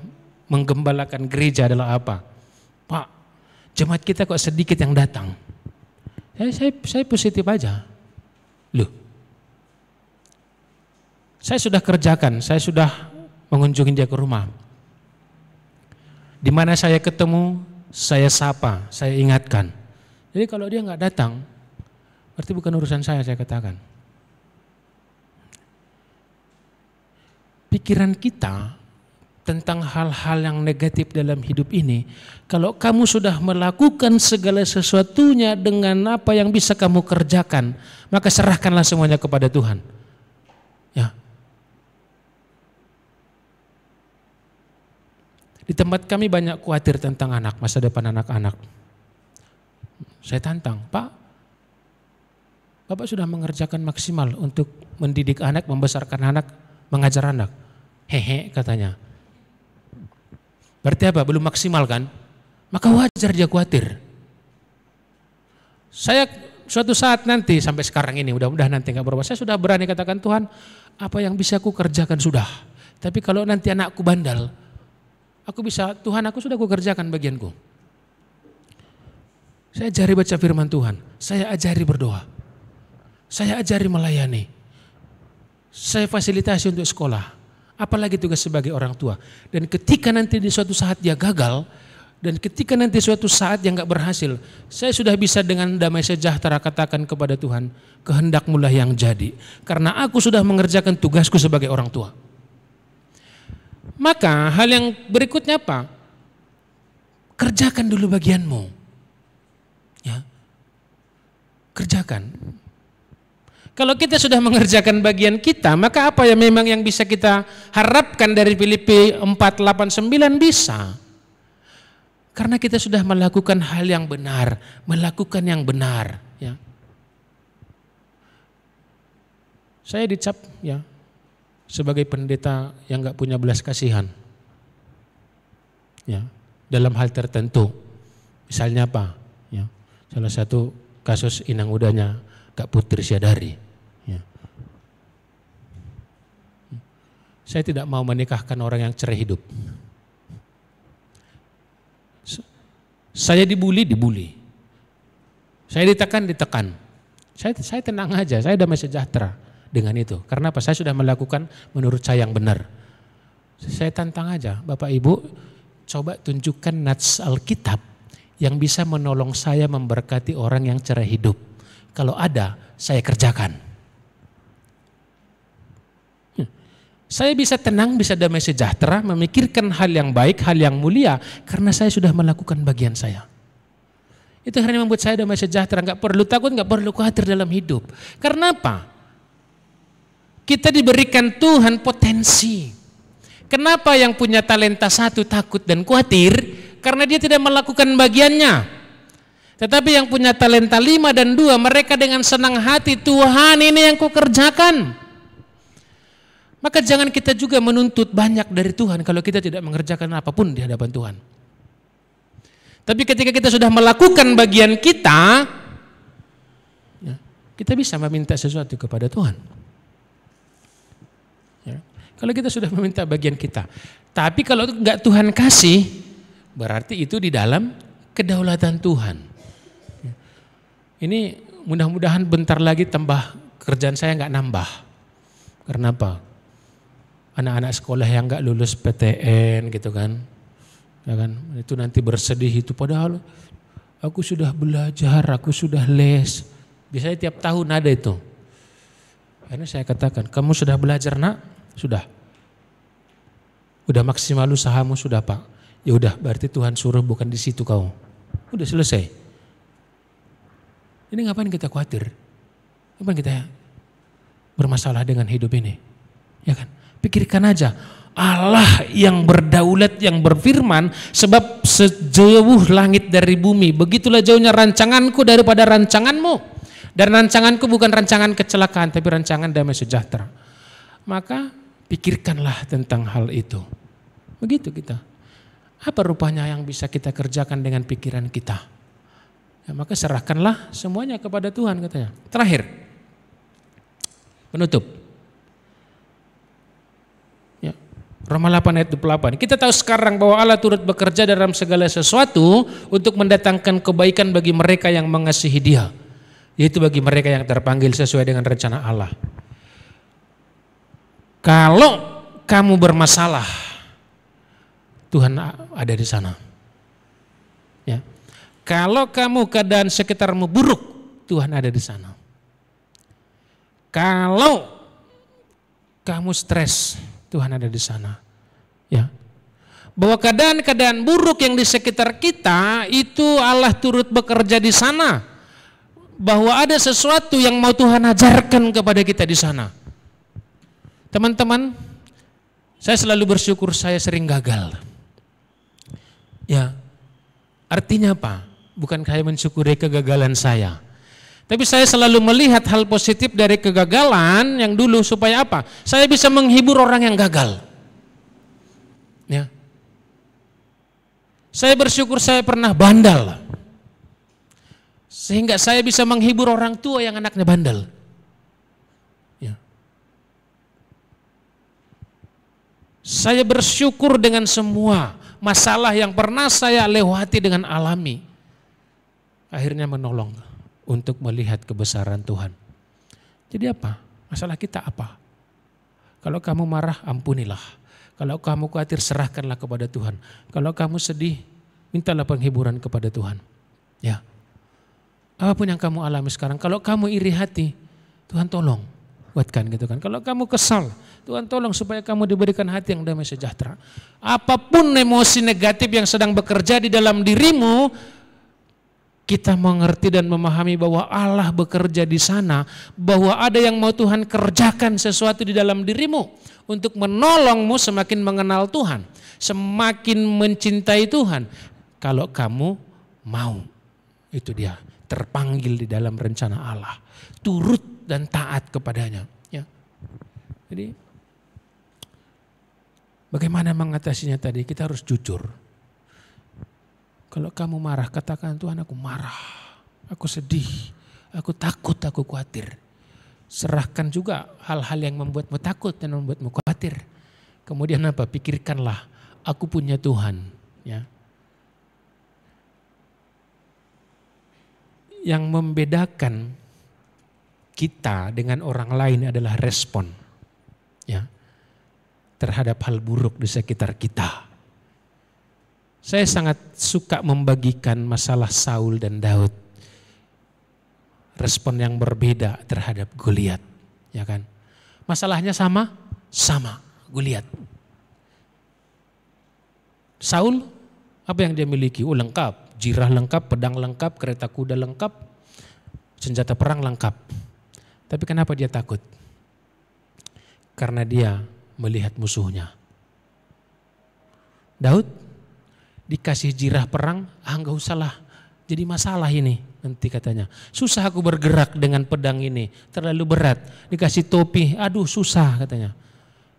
S1: menggembalakan gereja adalah apa? Pak, jemaat kita kok sedikit yang datang. Saya positif aja. Loh, saya sudah kerjakan, saya sudah mengunjungi dia ke rumah. Di mana saya ketemu, saya sapa, saya ingatkan. Jadi kalau dia nggak datang, berarti bukan urusan saya katakan. Pikiran kita tentang hal-hal yang negatif dalam hidup ini, kalau kamu sudah melakukan segala sesuatunya dengan apa yang bisa kamu kerjakan, maka serahkanlah semuanya kepada Tuhan. Ya. Di tempat kami banyak khawatir tentang anak, masa depan anak-anak. Saya tantang, Pak, Bapak sudah mengerjakan maksimal untuk mendidik anak, membesarkan anak, mengajar anak. Hehe katanya. Berarti apa? Belum maksimal kan? Maka wajar dia khawatir. Saya suatu saat nanti, sampai sekarang ini, mudah-mudahan nanti gak berubah, saya sudah berani katakan, Tuhan, apa yang bisa aku kerjakan sudah. Tapi kalau nanti anakku bandal, aku bisa, Tuhan aku sudah kukerjakan bagianku. Saya ajari baca firman Tuhan, saya ajari berdoa. Saya ajari melayani, saya fasilitasi untuk sekolah, apalagi tugas sebagai orang tua. Dan ketika nanti di suatu saat dia gagal, dan ketika nanti suatu saat yang gak berhasil, saya sudah bisa dengan damai sejahtera katakan kepada Tuhan, kehendak-Mu lah yang jadi. Karena aku sudah mengerjakan tugasku sebagai orang tua. Maka hal yang berikutnya apa? Kerjakan dulu bagianmu. Ya. Kerjakan. Kalau kita sudah mengerjakan bagian kita, maka apa yang memang yang bisa kita harapkan dari Filipi 4:8-9 bisa. Karena kita sudah melakukan hal yang benar, melakukan yang benar. Ya. Saya dicap ya sebagai pendeta yang nggak punya belas kasihan. Ya, dalam hal tertentu. Misalnya apa? Ya, salah satu kasus inang udahnya Kak Putri Syadari. Ya. Saya tidak mau menikahkan orang yang cerai hidup. Saya dibully. Saya ditekan. Saya tenang aja, saya damai sejahtera dengan itu. Karena apa? Saya sudah melakukan menurut saya yang benar. Saya tantang aja, Bapak Ibu, coba tunjukkan nats Alkitab yang bisa menolong saya memberkati orang yang cerai hidup. Kalau ada, saya kerjakan. Saya bisa tenang, bisa damai sejahtera, memikirkan hal yang baik, hal yang mulia, karena saya sudah melakukan bagian saya. Itu yang membuat saya damai sejahtera, nggak perlu takut, nggak perlu khawatir dalam hidup. Karena apa? Kita diberikan Tuhan potensi. Kenapa yang punya talenta 1 takut dan khawatir? Karena dia tidak melakukan bagiannya. Tetapi yang punya talenta 5 dan 2, mereka dengan senang hati, Tuhan ini yang kukerjakan. Maka jangan kita juga menuntut banyak dari Tuhan kalau kita tidak mengerjakan apapun di hadapan Tuhan. Tapi ketika kita sudah melakukan bagian kita, ya, kita bisa meminta sesuatu kepada Tuhan. Ya, kalau kita sudah meminta bagian kita. Tapi kalau enggak Tuhan kasih, berarti itu di dalam kedaulatan Tuhan. Ya. Ini mudah-mudahan bentar lagi tambah kerjaan saya enggak nambah. Karena apa? Anak-anak sekolah yang enggak lulus PTN gitu kan. Ya kan, itu nanti bersedih itu padahal aku sudah belajar, aku sudah les. Biasanya tiap tahun ada itu. Karena saya katakan, kamu sudah belajar nak? Sudah. Udah maksimal usahamu sudah Pak. Ya udah, berarti Tuhan suruh bukan di situ kau. Udah selesai. Ini ngapain kita khawatir? Ngapain kita bermasalah dengan hidup ini? Ya kan? Pikirkan aja, Allah yang berdaulat, yang berfirman, sebab sejauh langit dari bumi, begitulah jauhnya rancanganku daripada rancanganmu. Dan rancanganku bukan rancangan kecelakaan, tapi rancangan damai sejahtera. Maka pikirkanlah tentang hal itu. Begitu kita. Apa rupanya yang bisa kita kerjakan dengan pikiran kita? Ya, maka serahkanlah semuanya kepada Tuhan katanya. Terakhir, penutup. Roma 8 ayat 28. Kita tahu sekarang bahwa Allah turut bekerja dalam segala sesuatu untuk mendatangkan kebaikan bagi mereka yang mengasihi Dia, yaitu bagi mereka yang terpanggil sesuai dengan rencana Allah. Kalau kamu bermasalah, Tuhan ada di sana. Ya. Kalau kamu keadaan sekitarmu buruk, Tuhan ada di sana. Kalau kamu stres, Tuhan ada di sana. Ya. Bahwa keadaan-keadaan buruk yang di sekitar kita itu Allah turut bekerja di sana. Bahwa ada sesuatu yang mau Tuhan ajarkan kepada kita di sana. Teman-teman, saya selalu bersyukur saya sering gagal. Ya. Artinya apa? Bukan saya mensyukuri kegagalan saya. Tapi saya selalu melihat hal positif dari kegagalan yang dulu supaya apa? Saya bisa menghibur orang yang gagal. Ya. Saya bersyukur saya pernah bandal. Sehingga saya bisa menghibur orang tua yang anaknya bandel. Ya. Saya bersyukur dengan semua masalah yang pernah saya lewati dengan alami. Akhirnya menolong untuk melihat kebesaran Tuhan. Jadi apa? Masalah kita apa? Kalau kamu marah, ampunilah. Kalau kamu khawatir, serahkanlah kepada Tuhan. Kalau kamu sedih, mintalah penghiburan kepada Tuhan. Ya. Apapun yang kamu alami sekarang, kalau kamu iri hati, Tuhan tolong buatkan gitu kan. Kalau kamu kesal, Tuhan tolong supaya kamu diberikan hati yang damai sejahtera. Apapun emosi negatif yang sedang bekerja di dalam dirimu, kita mengerti dan memahami bahwa Allah bekerja di sana, bahwa ada yang mau Tuhan kerjakan sesuatu di dalam dirimu untuk menolongmu semakin mengenal Tuhan, semakin mencintai Tuhan. Kalau kamu mau, itu dia terpanggil di dalam rencana Allah, turut dan taat kepadanya. Ya. Jadi bagaimana mengatasinya tadi? Kita harus jujur. Kalau kamu marah, katakan Tuhan aku marah, aku sedih, aku takut, aku khawatir. Serahkan juga hal-hal yang membuatmu takut dan membuatmu khawatir. Kemudian apa? Pikirkanlah, aku punya Tuhan. Ya. Yang membedakan kita dengan orang lain adalah respon, ya, terhadap hal buruk di sekitar kita. Saya sangat suka membagikan masalah Saul dan Daud. Respon yang berbeda terhadap Goliat, ya kan? Masalahnya sama? Sama, Goliat. Saul, apa yang dia miliki? Oh lengkap, jirah lengkap, pedang lengkap, kereta kuda lengkap, senjata perang lengkap. Tapi kenapa dia takut? Karena dia melihat musuhnya. Daud dikasih jirah perang, enggak usahlah, jadi masalah ini nanti katanya. Susah aku bergerak dengan pedang ini, terlalu berat. Dikasih topi, aduh susah katanya.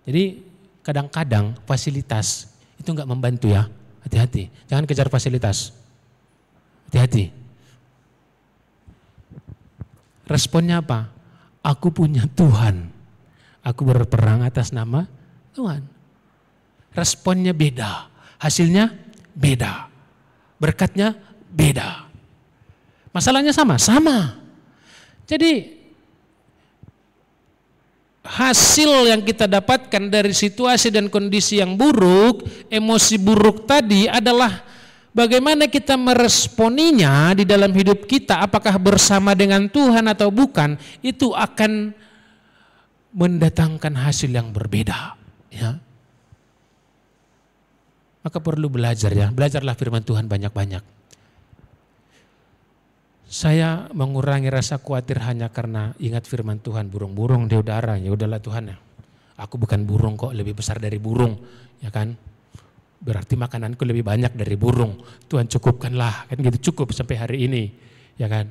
S1: Jadi kadang-kadang fasilitas itu enggak membantu ya. Hati-hati, jangan kejar fasilitas. Hati-hati. Responnya apa? Aku punya Tuhan. Aku berperang atas nama Tuhan. Responnya beda, hasilnya beda, berkatnya beda. Masalahnya sama. Jadi hasil yang kita dapatkan dari situasi dan kondisi yang buruk, emosi buruk tadi adalah bagaimana kita meresponinya di dalam hidup kita, apakah bersama dengan Tuhan atau bukan, itu akan mendatangkan hasil yang berbeda. Ya. Maka perlu belajar ya, belajarlah firman Tuhan banyak-banyak. Saya mengurangi rasa khawatir hanya karena ingat firman Tuhan, burung-burung di udara, ya udahlah Tuhan ya. Aku bukan burung kok, lebih besar dari burung, ya kan? Berarti makananku lebih banyak dari burung. Tuhan cukupkanlah, kan gitu, cukup sampai hari ini, ya kan?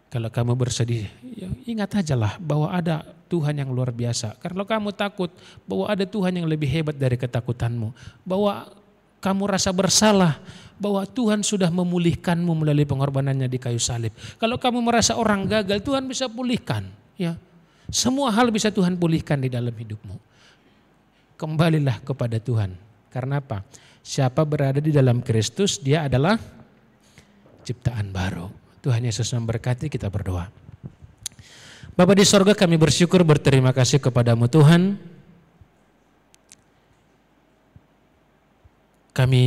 S1: Kalau kamu bersedih, ya ingat ajalah bahwa ada Tuhan yang luar biasa. Kalau kamu takut, bahwa ada Tuhan yang lebih hebat dari ketakutanmu. Bahwa kamu rasa bersalah, bahwa Tuhan sudah memulihkanmu melalui pengorbanannya di kayu salib. Kalau kamu merasa orang gagal, Tuhan bisa pulihkan. Ya, semua hal bisa Tuhan pulihkan di dalam hidupmu. Kembalilah kepada Tuhan. Karena apa? Siapa berada di dalam Kristus, dia adalah ciptaan baru. Tuhan Yesus memberkati, kita berdoa. Bapa di sorga, kami bersyukur, berterima kasih kepadamu Tuhan. Kami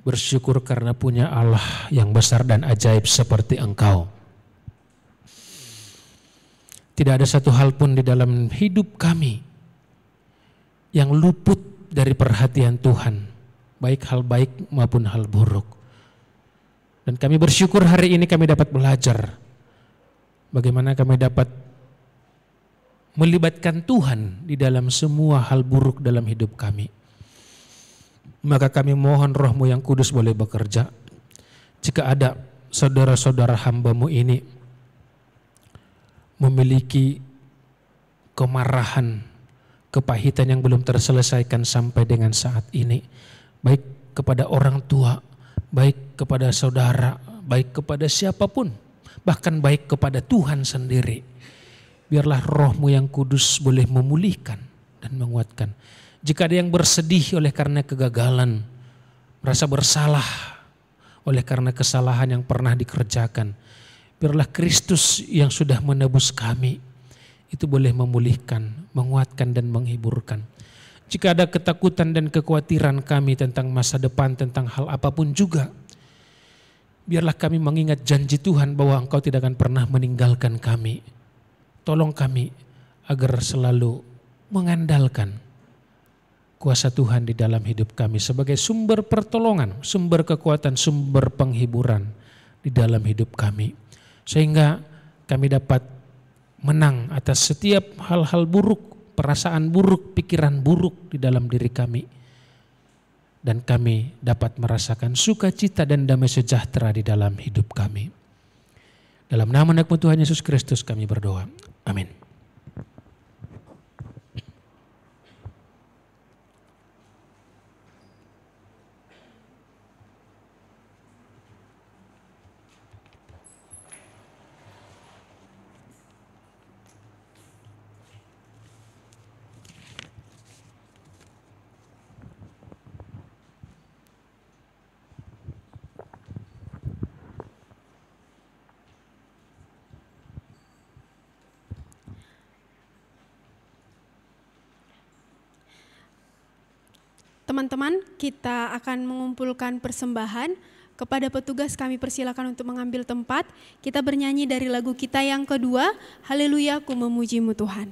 S1: bersyukur karena punya Allah yang besar dan ajaib seperti Engkau. Tidak ada satu hal pun di dalam hidup kami yang luput dari perhatian Tuhan, baik hal baik maupun hal buruk. Dan kami bersyukur hari ini kami dapat belajar bagaimana kami dapat melibatkan Tuhan di dalam semua hal buruk dalam hidup kami. Maka kami mohon Roh-Mu yang kudus boleh bekerja. Jika ada saudara-saudara hamba-Mu ini memiliki kemarahan, kepahitan yang belum terselesaikan sampai dengan saat ini, baik kepada orang tua, baik kepada saudara, baik kepada siapapun, bahkan baik kepada Tuhan sendiri. Biarlah Roh-Mu yang kudus boleh memulihkan dan menguatkan. Jika ada yang bersedih oleh karena kegagalan, merasa bersalah oleh karena kesalahan yang pernah dikerjakan, biarlah Kristus yang sudah menebus kami itu boleh memulihkan, menguatkan dan menghiburkan. Jika ada ketakutan dan kekhawatiran kami tentang masa depan, tentang hal apapun juga, biarlah kami mengingat janji Tuhan bahwa Engkau tidak akan pernah meninggalkan kami. Tolong kami agar selalu mengandalkan kuasa Tuhan di dalam hidup kami sebagai sumber pertolongan, sumber kekuatan, sumber penghiburan di dalam hidup kami. Sehingga kami dapat menang atas setiap hal-hal buruk, perasaan buruk, pikiran buruk di dalam diri kami. Dan kami dapat merasakan sukacita dan damai sejahtera di dalam hidup kami. Dalam nama anak-Mu Tuhan Yesus Kristus kami berdoa. Amin.
S2: Teman-teman, kita akan mengumpulkan persembahan. Kepada petugas kami persilakan untuk mengambil tempat. Kita bernyanyi dari lagu kita yang kedua, Haleluya, ku memuji-Mu Tuhan.